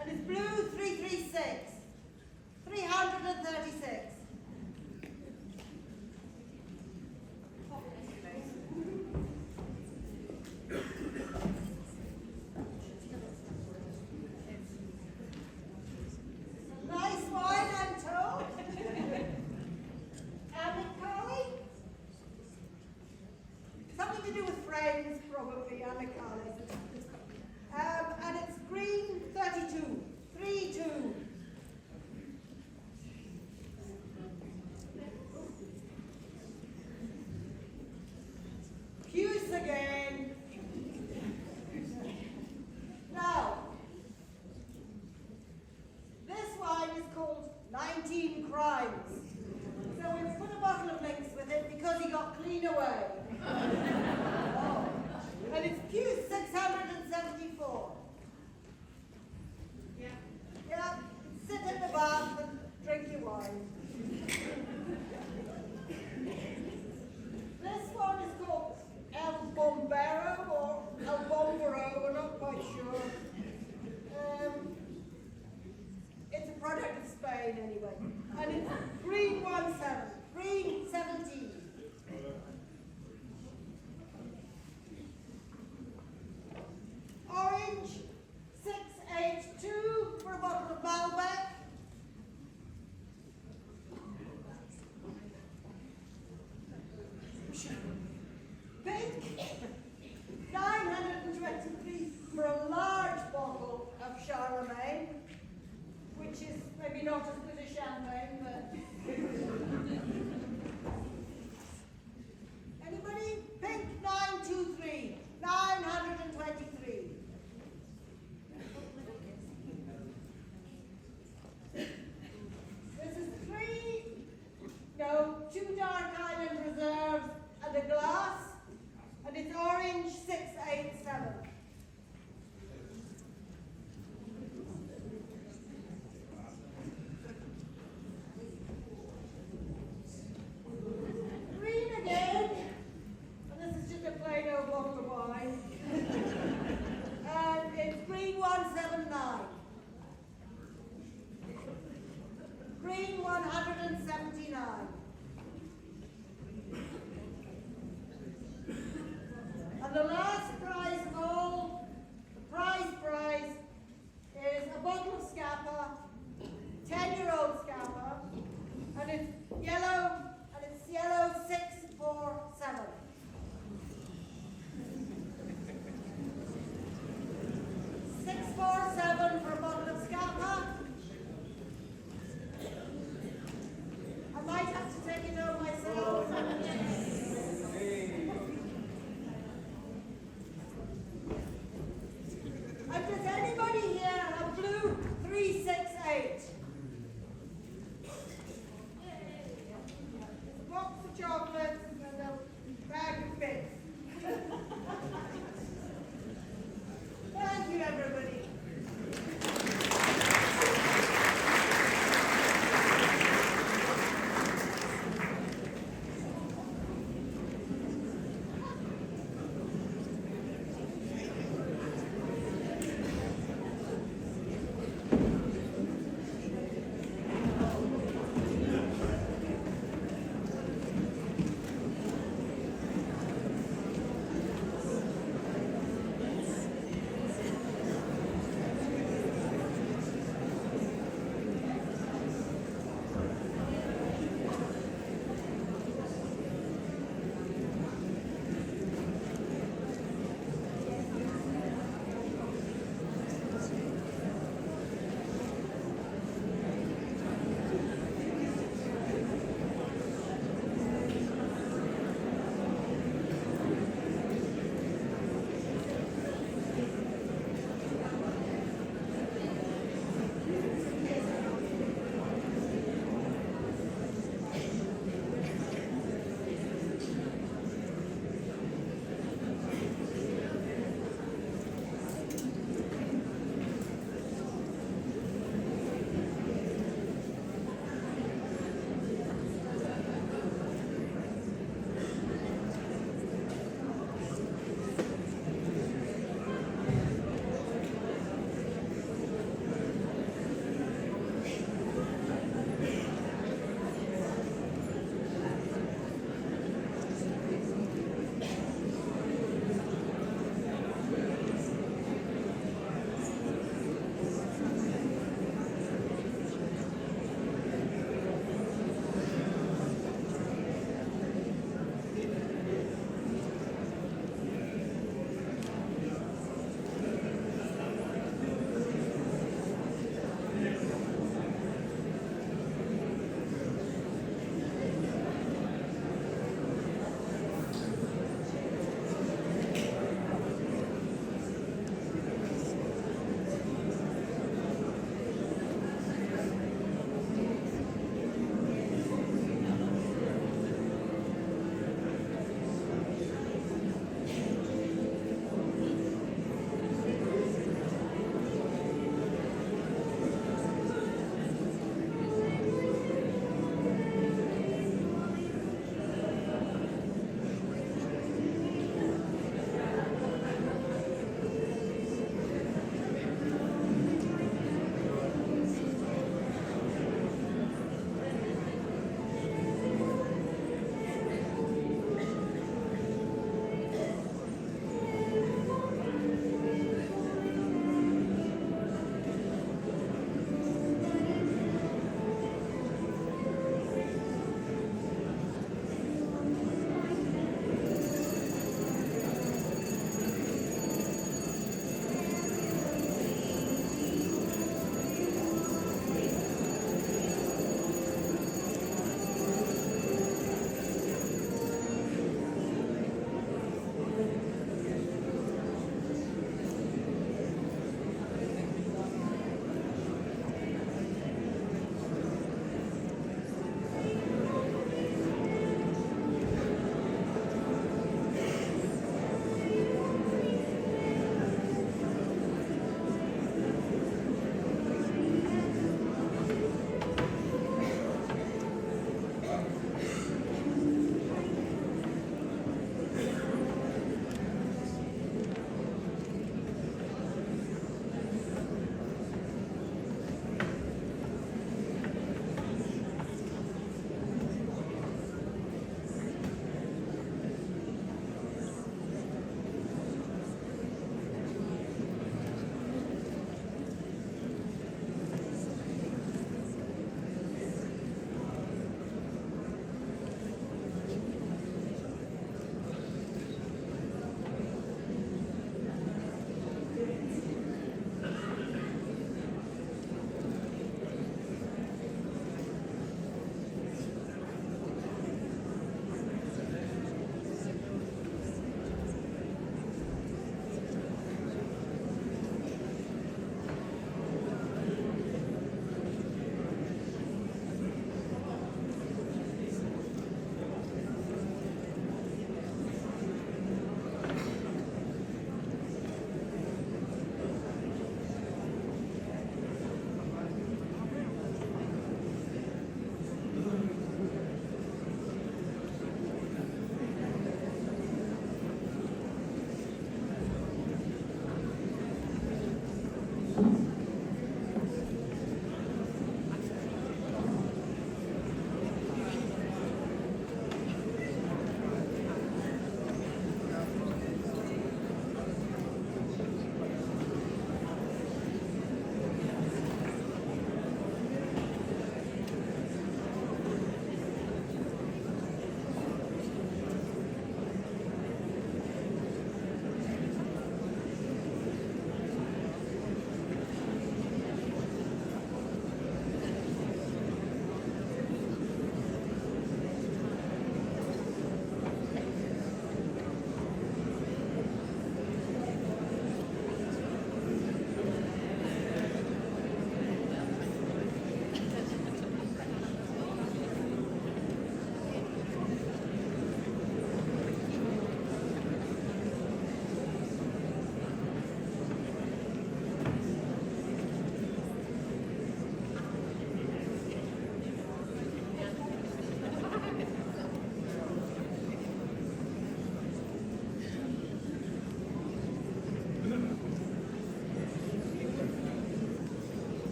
And it's blue 336. 336. Nice wine, I'm told. Amicale? Something to do with frames, probably, amicale. And it's green 32. 32. Hughes again. Now, this wine is called 19 Crimes. So we've put a bottle of Lynx with it because he got clean away. Oh. And it's Hughes 674. Yeah. Yeah, sit in the bath and drink your wine. This one is called El Bombero or El Bombero, we're not quite sure. It's a product of Spain anyway. And it's green 17. Green 17. Orange 682 for a bottle of Malbec. Pink 923 for a large bottle of Charlemagne, which is maybe not as good as champagne, but anybody? Pink 923. 923. This is two Dark Island Reserves and a glass, and it's orange 687. Green again, and this is just a plain old bottle of wine. And it's green 179. Green 179. And the last prize of all, the prize, is a bottle of Scapa, 10-year-old Scapa, and it's yellow 647. For a bottle of Scapa. I might have to take it home myself.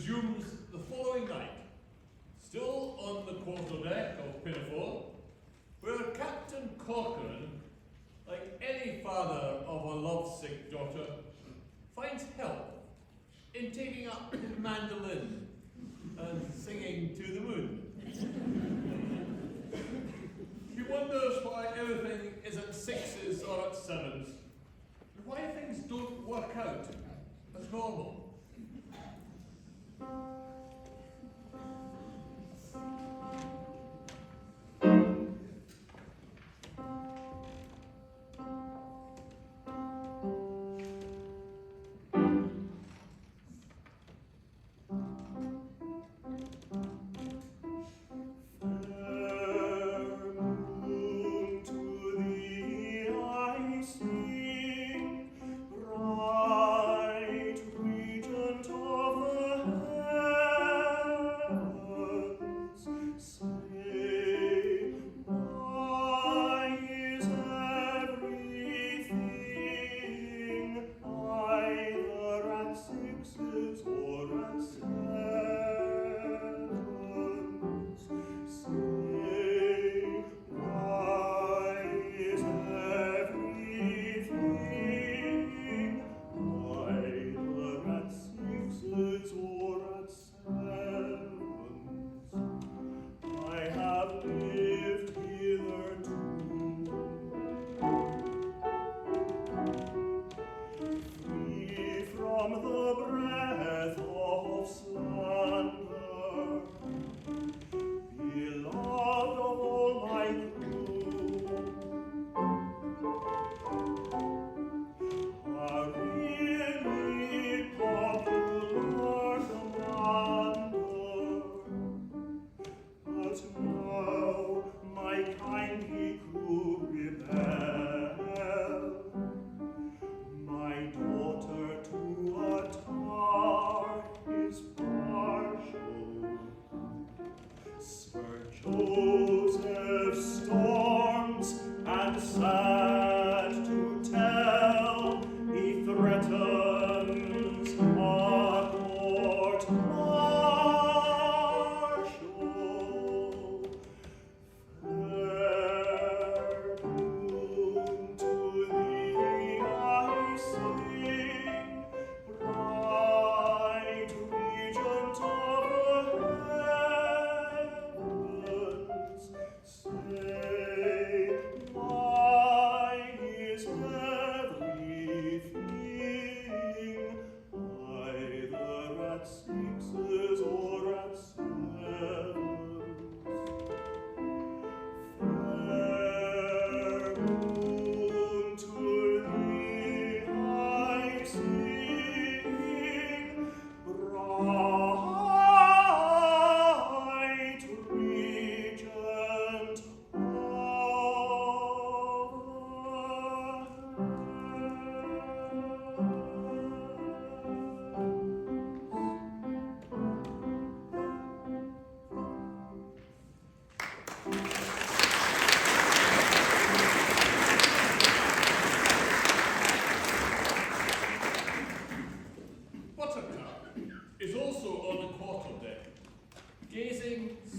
resumes the following night, still on the quarterdeck of Pinafore, where Captain Corcoran, like any father of a lovesick daughter, finds help in taking up his mandolin and singing to the moon. He wonders why everything is at sixes or at sevens, and why things don't work out as normal.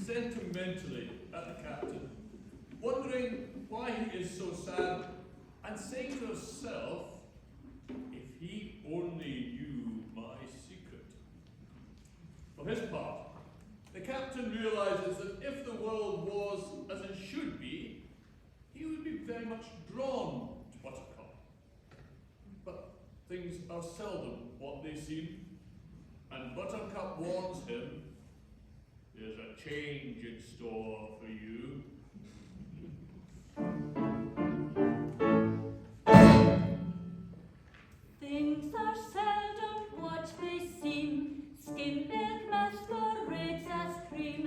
Sentimentally at the captain, wondering why he is so sad, and saying to herself, if he only knew my secret. For his part, the captain realizes that if the world was as it should be, he would be very much drawn to Buttercup. But things are seldom what they seem, and Buttercup warns him, there's a change in store for you. Things are seldom what they seem. Skim milk masquerades as cream.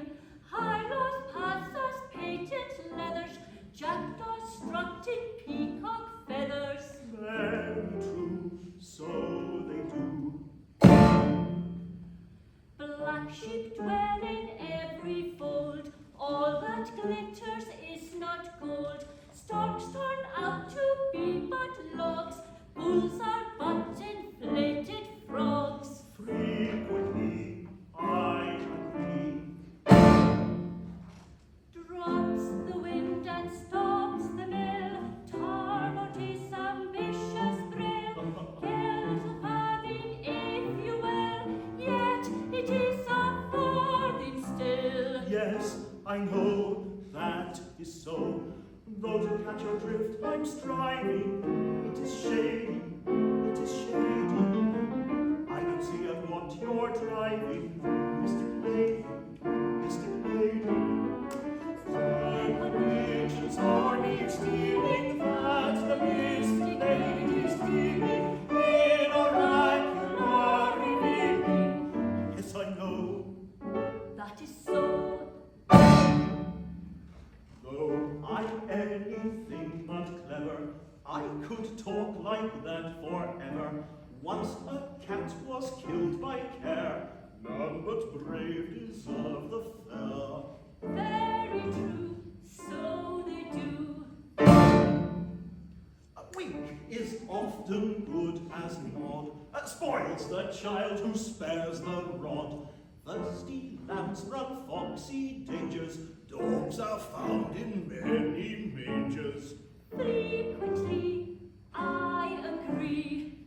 Highlows pass as patent leathers. Jackdaws strutting peacock feathers. Very true, so they do. Black sheep dwell in every fold. All that glitters yes, I know that is so. Though to catch your drift I'm striving, it is shady, it is shady. I don't see at what you're driving, Mystic Lady, Mystic Lady. For convictions are me stealing, that the Mystic Lady is dealing in oracular revealing. Yes, I know That is so. though I'm anything but clever, I could talk like that forever. Once a cat was killed by care, none but brave deserve the fair. Very true, so they do. A wink is often good as nod, spoils the child who spares the rod. Thirsty lambs run foxy dangers, dogs are found in many mangers. Frequently, I agree.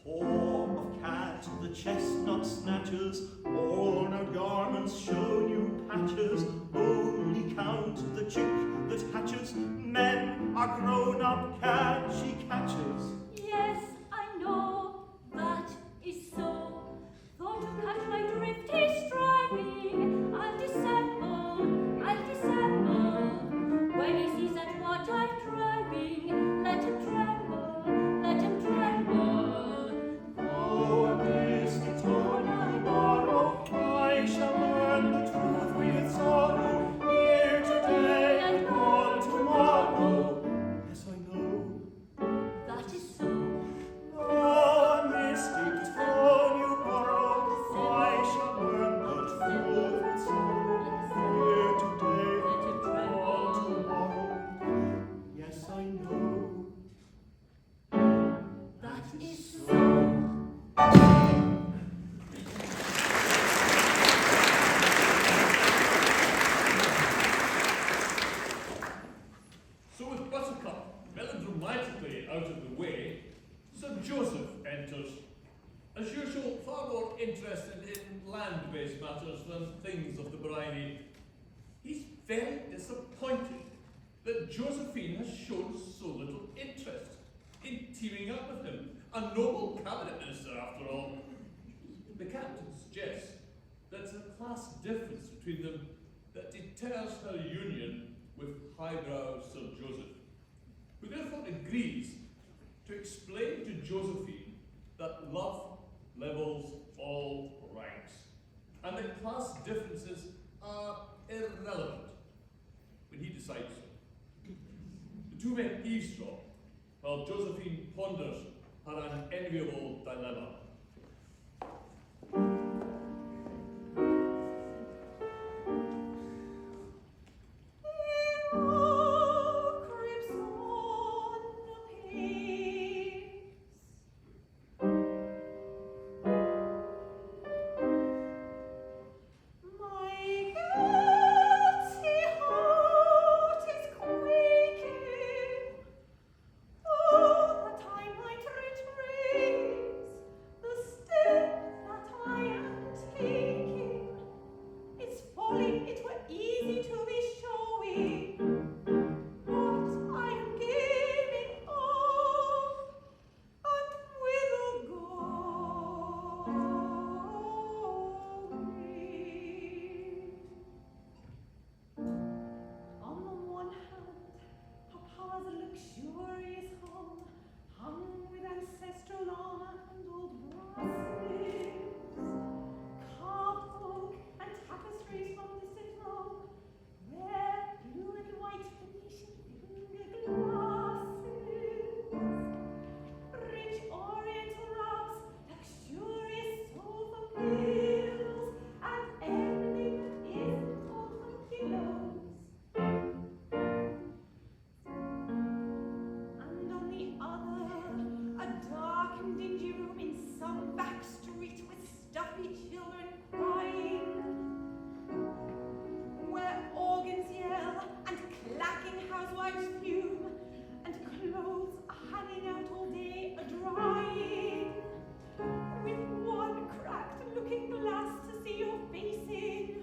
Paw of cat, the chestnut snatches, ornate garments show new patches. Only count the chick that hatches, men are grown-up cat she catches. Yes, I know that is so. Though to catch my drift he's striving, I'll dissemble, I'll dissemble. When he sees at what I'm driving, let him tremble, let him tremble. Oh, a mystic tone I borrow, I shall learn the truth with sorrow, here today and gone tomorrow. Yes, I know. That is so. Oh, a mystic tone you borrow, I shall learn the truth with sorrow, here today and gone tomorrow. Yes, I know. That is so. So with Buttercup melodramatically out of the way, Sir Joseph enters. As usual, far more interested in land-based matters than things of the briny. He's very disappointed that Josephine has shown so little interest in teaming up with him, a noble cabinet minister after all. The captain suggests there's a class difference between them that deters her union with highbrow Sir Joseph, who therefore agrees to explain to Josephine that love levels all ranks, and that class differences are irrelevant when he decides so. The two men eavesdrop while Josephine ponders her unenviable dilemma. With one cracked looking glass to see your face in,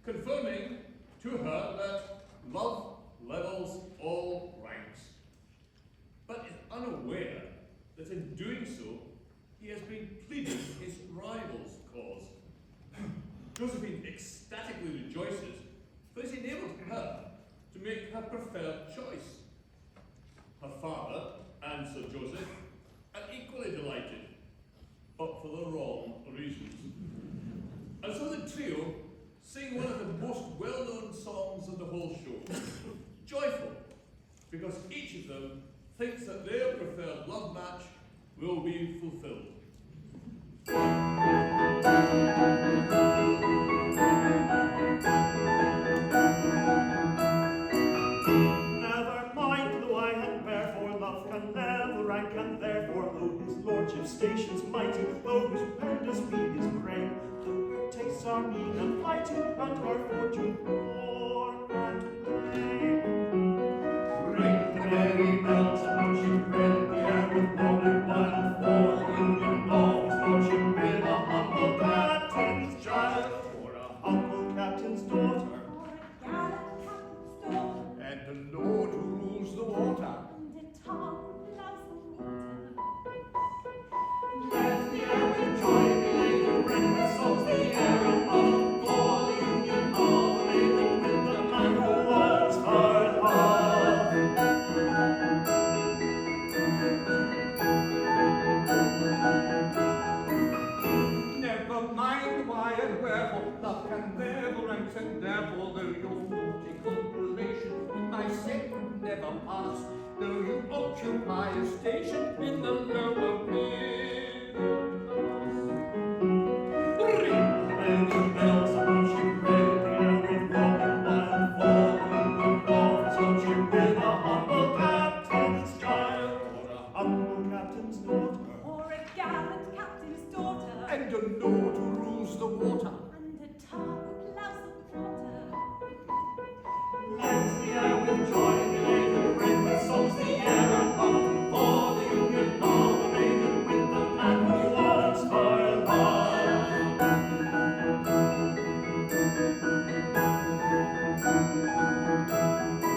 confirming to her that love levels all ranks, but is unaware that in doing so, he has been pleading his rival's cause. Josephine ecstatically rejoices for he's enabled her to make her preferred choice. Her father and Sir Joseph are equally delighted, but for the wrong reasons. And so the trio sing one of the most well-known songs of the whole show, Joyful, because each of them thinks that their preferred love match will be fulfilled. Never mind, though I had wherefore love can never rank, and therefore, though his lordship's station's mighty, though his wonders be his brain, though her tastes are mean and flighty, and her fortune poor and plain. Ring the merry bells, and she rent the air with golden wine, for the union of his lordship with a humble captain's child, Or a humble captain's daughter, Or a gallant captain's daughter, and the lord who rules the water. and a tongue loves the meter. let the air with joy be laden, ring with songs the air above, for the union of a maiden with the man who was her love. Never mind why and wherefore, love can never rank, and therefore, though your nautical relation in my set would never pass, though you occupy a station in the lower middle class. Ring the merry bells, and she rent the air with golden wine, for the union of his lordship with a humble captain's child. or a humble captain's daughter, Or a gallant captain's daughter, And a lord who rules the water. and a tongue loves the water. Let the air with joy be laden, ring with songs the air above, for the union of a maiden with the man who was her love.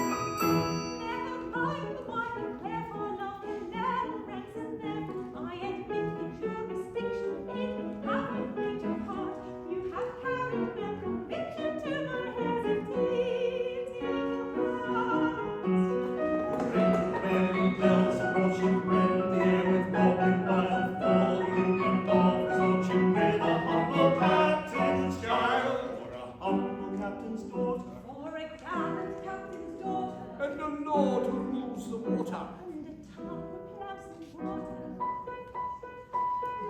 Never mind the why and wherefore, love can never rank, and therefore I admit the jurisdiction in having made your heart. You have carried their conviction to my hesitating heart. Ring the merry bells, and she rent the air with golden wine, for the union of his lordship with a humble captain's child. or a humble captain's daughter, Or a gallant captain's daughter, And a lord who rules the water. and a tongue loves the water.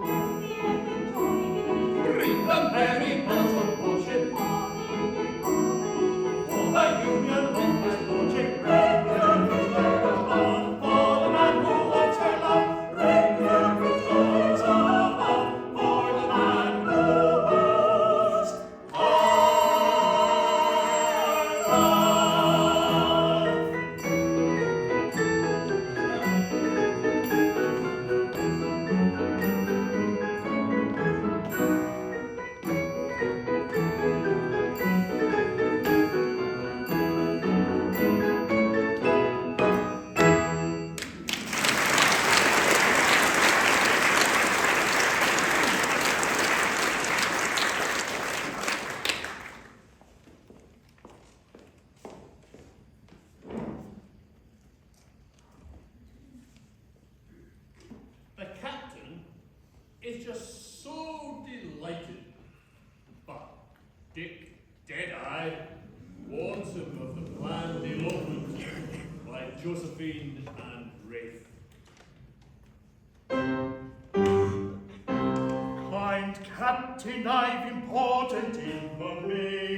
Let the air with joy be laden, Ring the merry bells of worship, for the union of a maiden. for the union of his lordship, ring the with above, for the man who wants her love, ring the with songs above, for the man who was her love. The captain is just so delighted, but Dick Deadeye warns him of the planned elopement by Josephine and Rafe. kind captain, I've important information.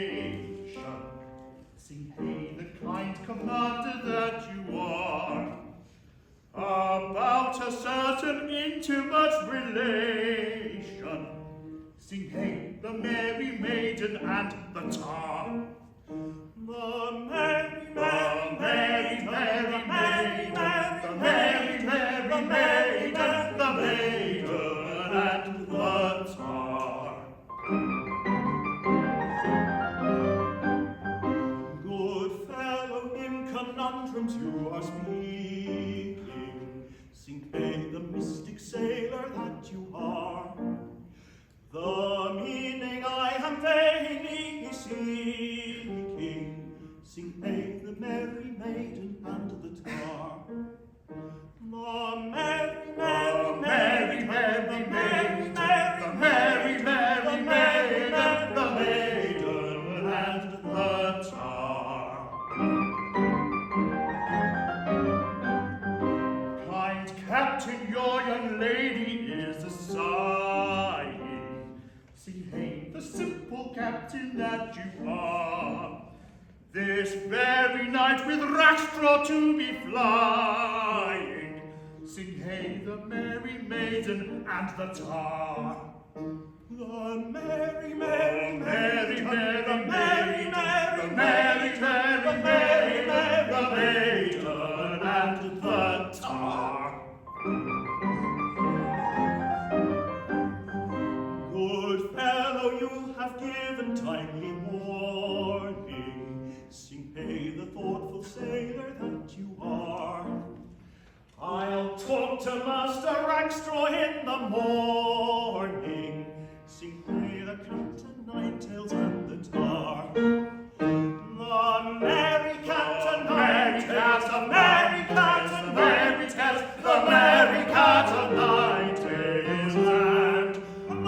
Sing hey, the kind commander that you are, about a certain intimate relation. Sing hey, the merry maiden and the tar. The merry, merry, merry, merry maiden, the merry, merry maiden, the maiden and the tar. daily seeking. Sing hey, the merry maiden and the tar. The merry, merry, merry, merry, merry, merry, merry, merry, merry, the maiden and the tar. Kind captain, your young lady is a sighing. See, hey, the simple captain that you are, this very night with Rackstraw to be flying. Sing hey, the merry maiden and the tar. The merry, merry, merry, merry, the merry, merry, merry, merry, merry, the maiden and the tar. Good fellow, you have given timely warning. Sing hey, the thoughtful sailor that you are. I'll talk to Master Rackstraw in the morning. Sing hey, the captain, nine-tails and the tar. The merry captain, nine-tails, the merry captain, nine-tails, the merry captain, nine-tails, and the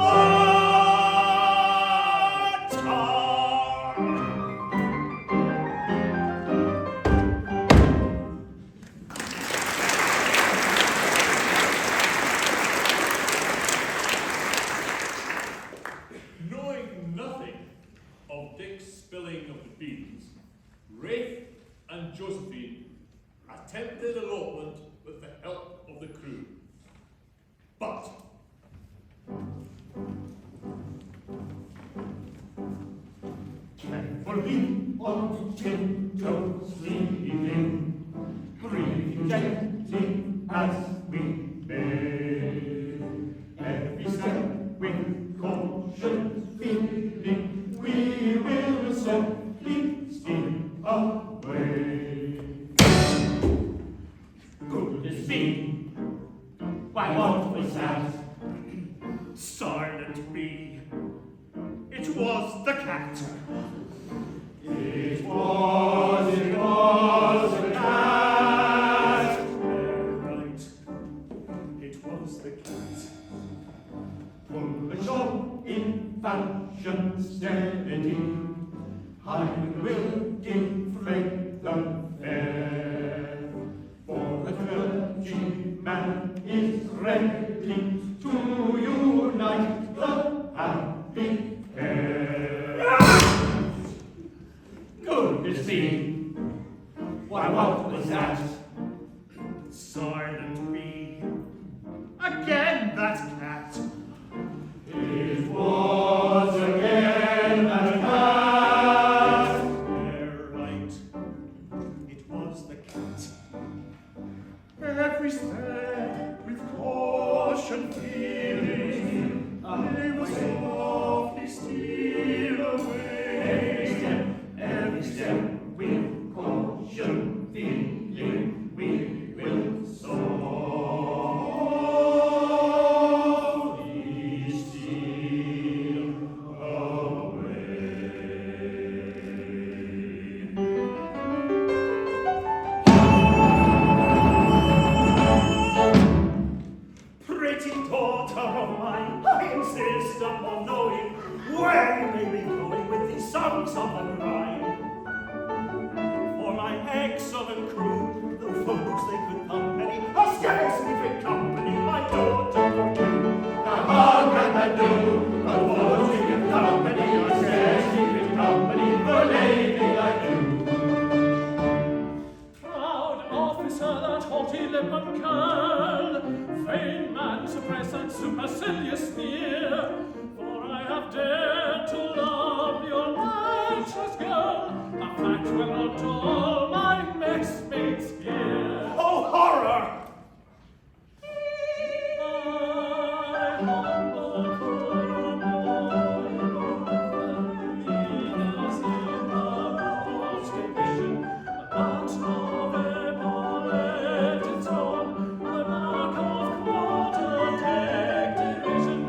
tar. Knowing nothing of Dick's spilling of the beans, Rafe and Josephine attempted elopement with the help of the crew. But carefully on tiptoes leading, breathing gently as we may. Every step with caution feeling, we will softly steal away. Goodness me, why what was that? Silent be. It was the cat. It was the cat. Right. It was the cat. Pull ashore in fashion steady, high will defray the fair. For the clergyman is ready to unite the happy pair. Goodness me, why what was that? Silent be. Again that cat. It was again that cat. They're right. It was the cat. Every step with caution feeling, they will softly steal away. Every step with caution feeling, we will softly steal away. Pretty daughter of mine, I insist upon knowing where you may be going with these songs of the bride. For my excellent crew, the folks they could company, are scarcely fit company, my daughter for you. Now how can I do? The folks we give company are scarcely fit company for a lady like you. Proud officer, that haughty lip and curl, vain man, suppress that supercilious sneer, for I have dared to love your matchless girl, a fact will not to all my messmates hear. Oh, horror! I humble poor leaders in the broad division, but of epauletted tone, the mark of quarter-deck division,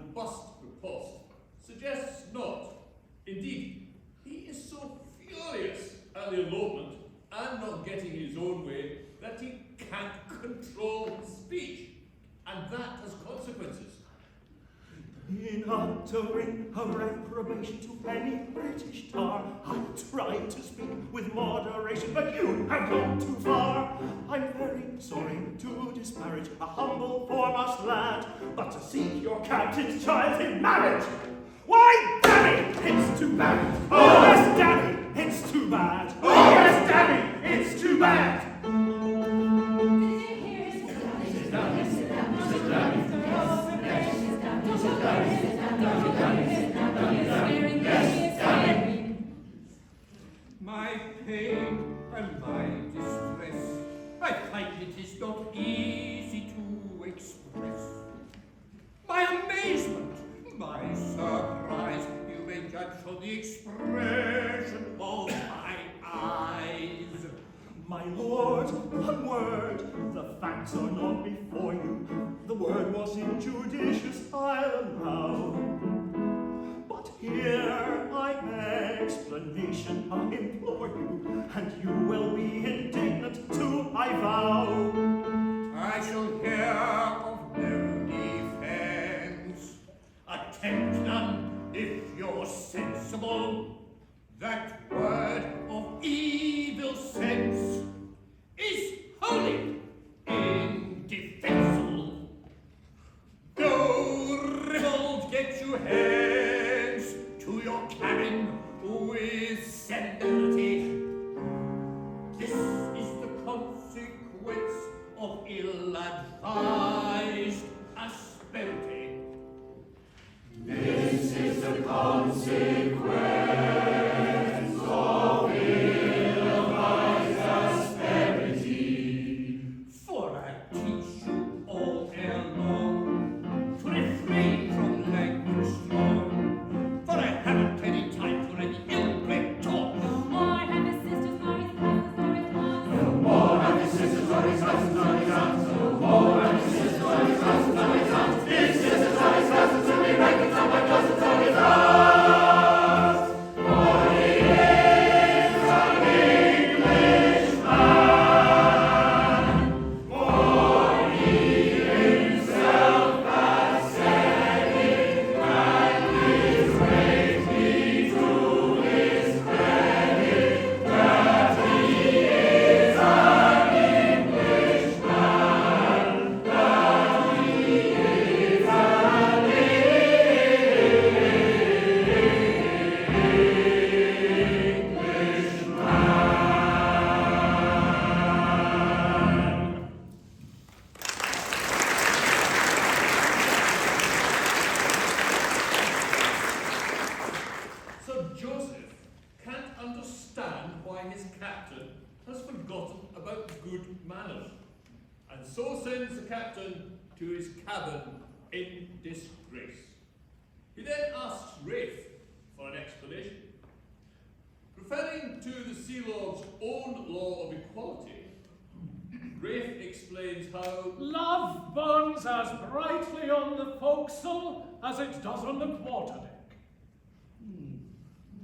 robust riposte suggests not. Indeed, he is so furious at the elopement and not getting his own way that he can't control his speech, and that has consequences. In uttering a reprobation to any British tar, I tried to speak with moderation, but you have gone too far. I'm very sorry to disparage a humble foremost lad, but to seek your captain's child in marriage, why, Danny, it's too bad. Oh, yes, Danny, it's too bad. Oh, yes, Danny, it's too bad. My pain and my distress, I find it is not easy to express. My amazement, my surprise, you may judge from the expression of my eyes. My lord, one word, the facts are not before you. The word was injudicious, I'll allow. But hear my explanation, I implore you, and you will be indignant too, I vow. I shall hear of no defense. Attempt none if you're sensible. That word of evil sense is wholly indefensible. Go, ribald, get you hence to your cabin with celerity. This is the consequence of ill-advised asperity. This is the consequence of ill-advised asperity. For I teach you all ere long to refrain from language strong. For I haven't any time for any ill-bred talk. No more have his sisters nor his cousins nor his aunts. No more have his sisters nor his cousins nor his aunts. No more have his sisters nor his cousins nor his aunts. His sisters nor his cousins to be reckoned on my cousins nor his aunts. For he is an Englishman. For he himself has said it, and his race be to his credit, that he is an Englishman, that he is an Englishman. So Joseph can't understand why his captain has forgotten about good manners, and so sends the captain to his cabin in disgrace. He then asks Rafe for an explanation. Referring to the Sea Lord's own law of equality, Rafe explains how Love burns as brightly on the forecastle as it does on the quarterdeck.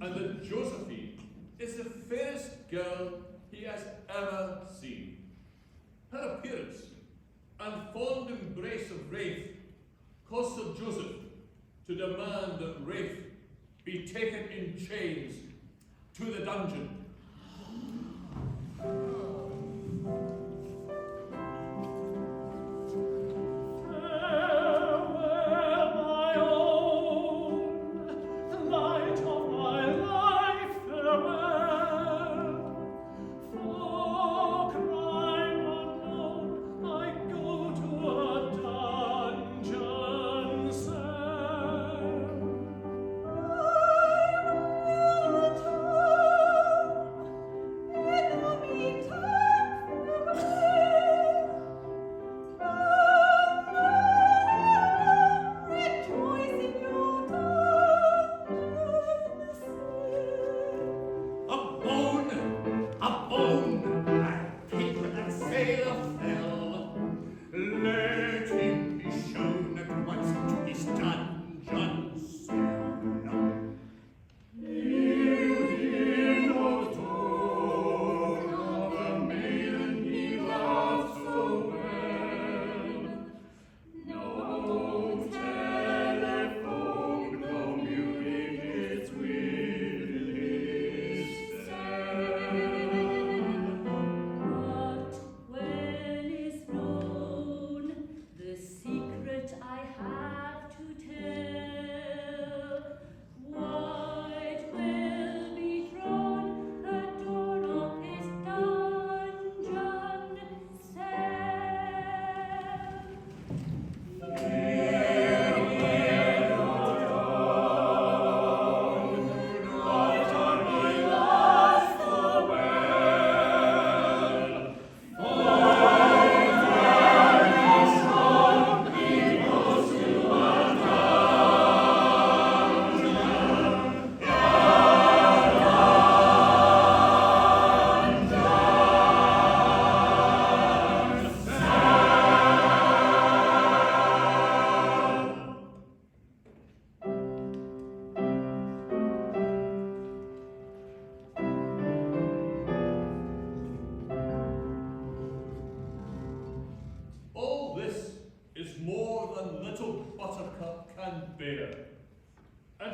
and that Josephine is the fairest girl he has ever seen. Her appearance and fond embrace of Rafe caused Sir Joseph to demand that Rafe be taken in chains to the dungeon. Farewell, my own, the light of my life, farewell. For crime unknown, I go to a dungeon cell. In the meantime,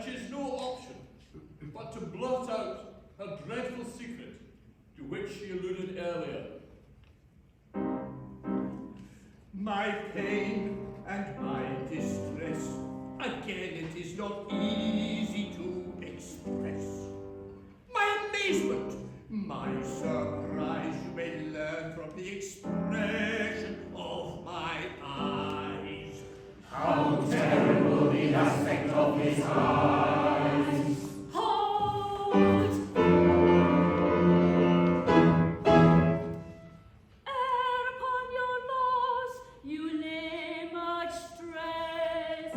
and she's no option but to blurt out her dreadful secret to which she alluded earlier. My pain and my distress, again it is not easy to express. My amazement, my surprise, you may learn from the expression of my eyes. How terrible the aspect of his eyes! Hold! Ere upon your laws you lay much stress,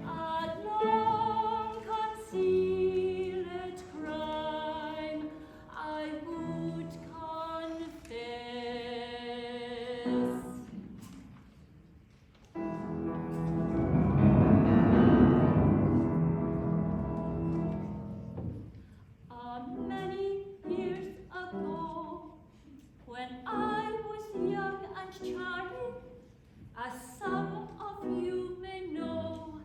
a long concealed crime I would confess. Many years ago, when I was young and charming, as some of you may know,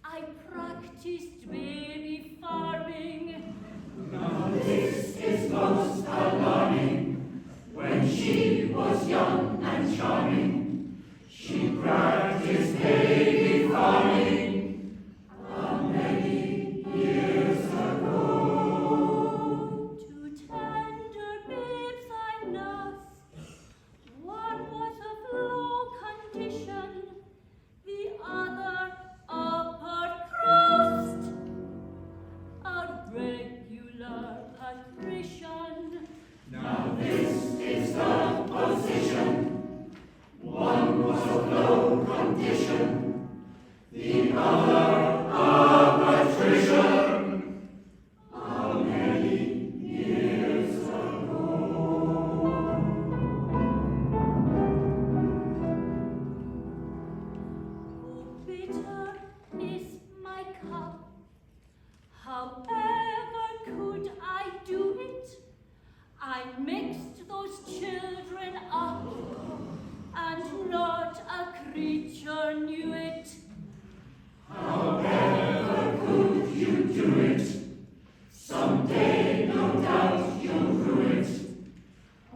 I practiced baby farming. Now this is most alarming. When she was young and charming, she practiced baby farming. How many years ago? Two tender babes I nursed. One was of low condition, the other upper crust, a regular patrician. Now this is the position. One was of low condition, the other a patrician. How many years ago? Oh, bitter is my cup. However could I do it? I mixed those children up, and not a creature knew it. However could you do it? Someday, no doubt, you'll rue it.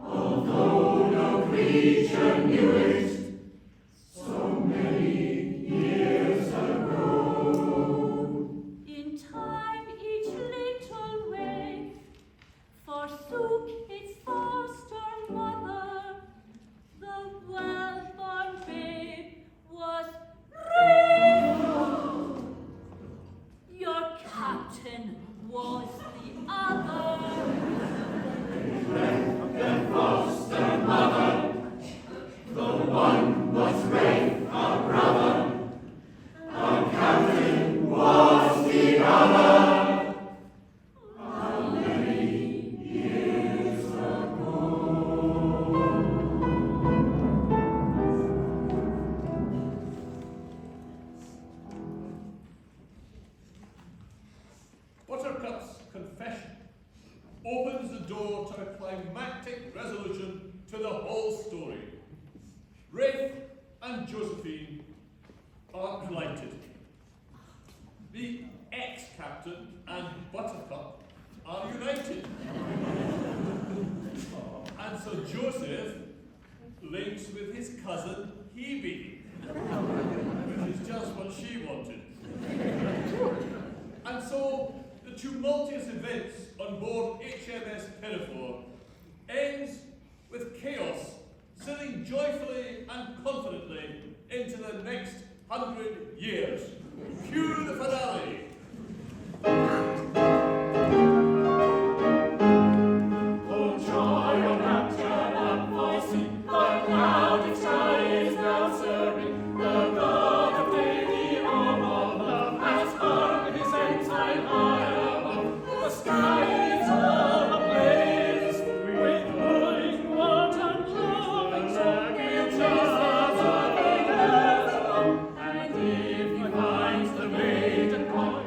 Although no creature knew it, so many years ago. In time each little wave forsook its foster mother. The well-born babe was raped. Your captain was the other. The foster mother, the one was Rafe, our brother. Our captain was the other. How many years ago? Buttercup's confession opens the door to a climactic resolution to the whole story. Rafe and Josephine are delighted. The ex-captain and Buttercup are united. And so Joseph links with his cousin Hebe, which is just what she wanted. And so the tumultuous events on board HMS Pinafore ends with chaos sailing joyfully and confidently into the next 100 years. Cue the finale. Oh, joy of rapture and voicing, the clouded sky is now serving. The God of day, the arm of love, has hung his ensign high above. The sky is all ablaze with glowing water and love and song. It is the earth above. And if he finds the maiden caught,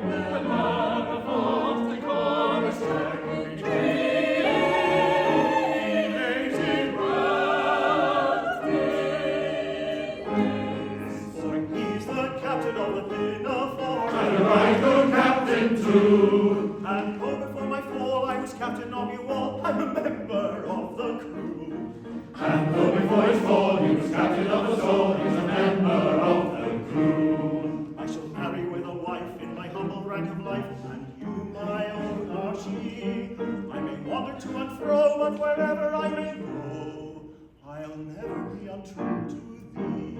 captain of you all, I'm a member of the crew. And though before his fall he was captain of the soul, he's a member of the crew. I shall marry with a wife in my humble rank of life, and you my own are she. I may wander to and fro, but wherever I may go, I'll never be untrue to thee.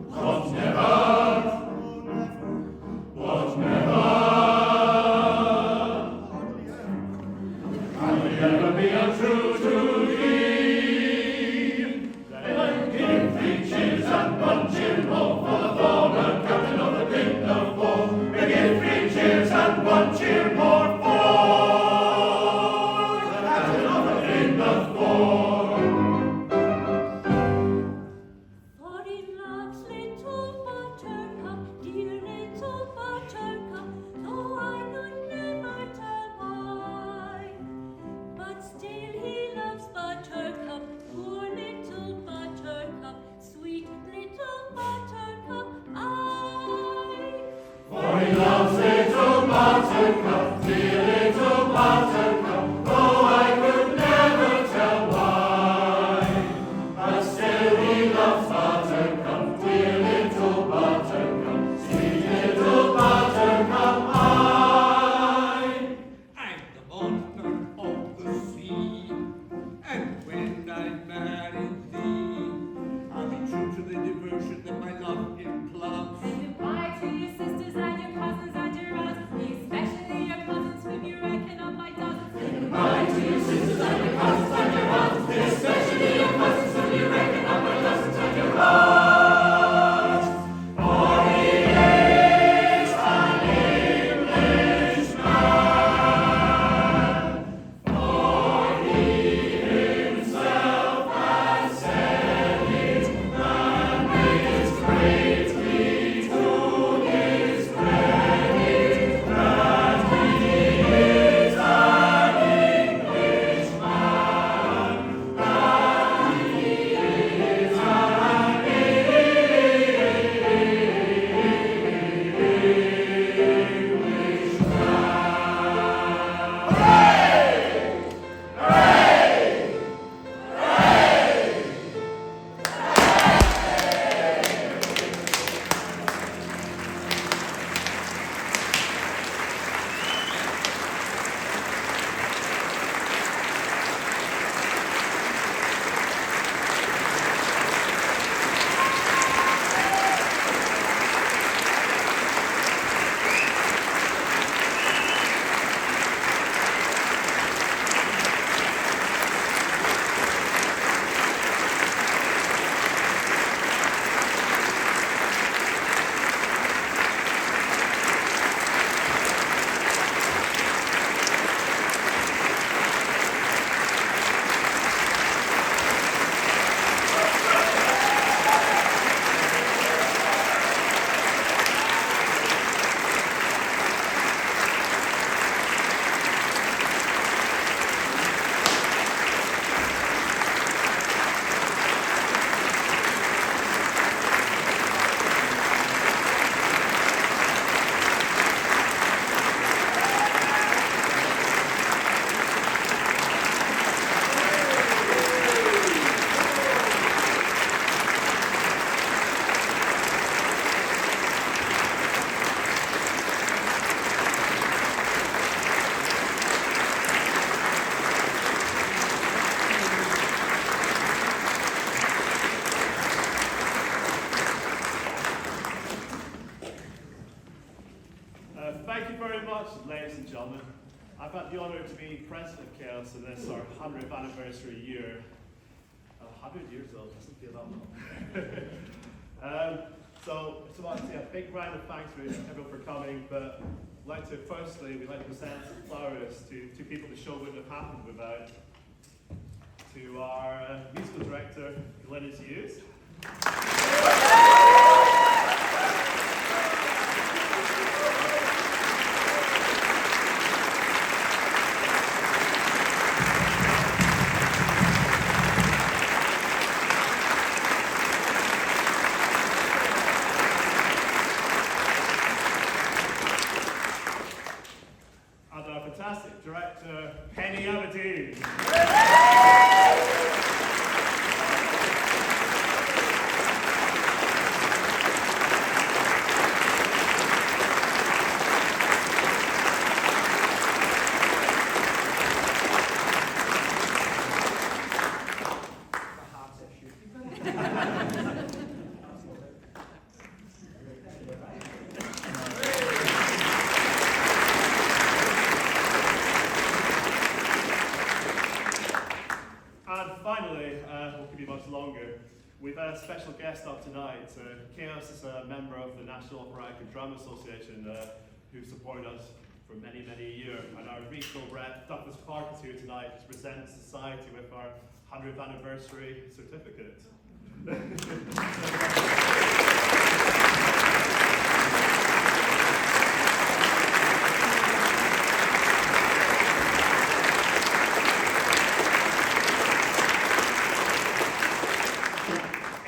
What never? Oh, never. What never? Hardly ever. Can we ever be untrue to thee? Then give 3 cheers and 1 cheer more for the fallen captain of the Pinafore. We give 3 cheers and 1 cheer more for the captain of the Pinafore. For in love's little buttercup, dear little buttercup, though I could never tell why, but still he loves buttercup, poor little buttercup, sweet little buttercup, I. For he loves little buttercup, dear little buttercup, though I could never tell why. But still he loves buttercup, dear little buttercup, sweet little buttercup, I. I'm the monster of the sea, and when I marry thee, I'll be true to the devotion that my love implants. Say goodbye to your sisters and your cousins and your aunts, especially your cousins whom you reckon on by dozens. Say Goodbye to your sisters and your cousins and your aunts, especially your cousins whom you reckon on my cousins and your aunts. For he is an Englishman, for he himself has said it, and it's greatly to his credit that he is an Englishman, that he is an Englishman. Hooray! Hooray! Hooray! Thank you very much, ladies and gentlemen. I've had the honour to be president of Chaos in this, our 100th anniversary year. 100 years old, doesn't feel that long. So I just want to say a big round of thanks for everyone for coming, but we'd like to present some flowers to people the show wouldn't have happened without. To our musical director, Glenys Hughes. And our fantastic director, Penny Evans. longer. We've a special guest up tonight. Chaos is a member of the National Operatic Drum Association who supported us for many, many years. And our regional rep, Douglas Clark, is here tonight to present the society with our 100th anniversary certificate.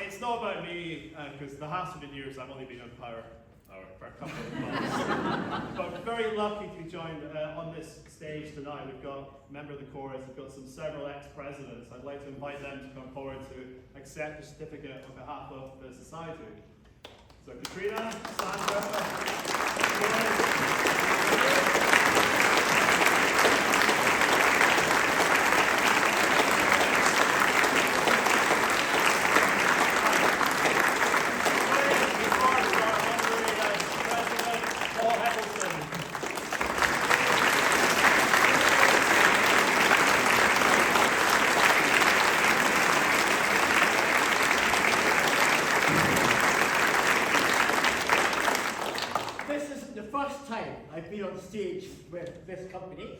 It's not about me, because the last 100 years I've only been on power for a couple of months. But I'm very lucky to be joined on this stage tonight. We've got a member of the chorus, we've got several ex-presidents. I'd like to invite them to come forward to accept the certificate on behalf of the society. So Katrina, I've been on stage with this company.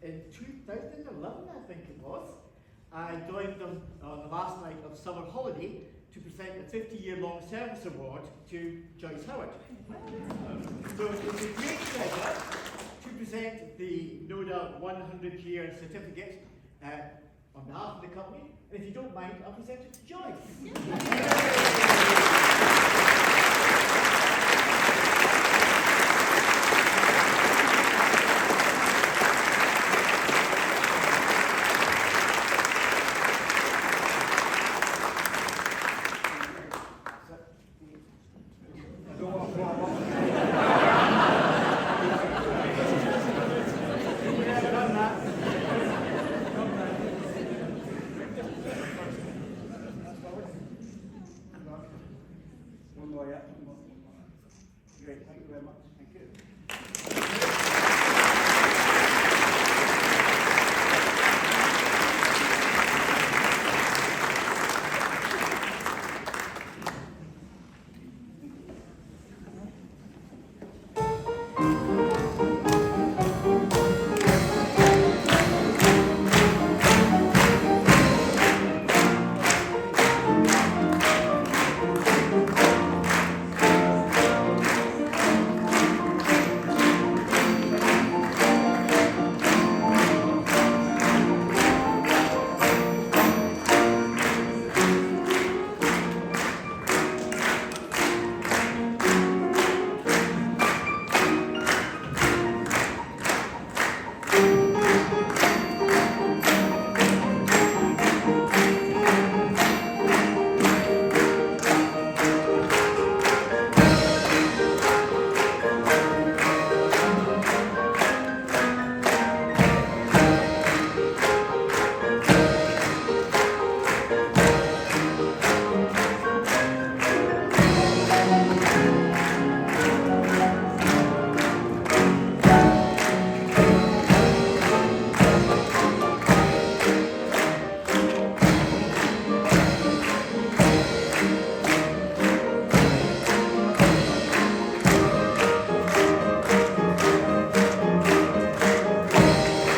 In 2011, I think it was, I joined them on the last night of summer holiday to present a 50-year-long service award to Joyce Howard. So it's a great pleasure to present the NODA 100-year certificate on behalf of the company. And if you don't mind, I'll present it to Joyce.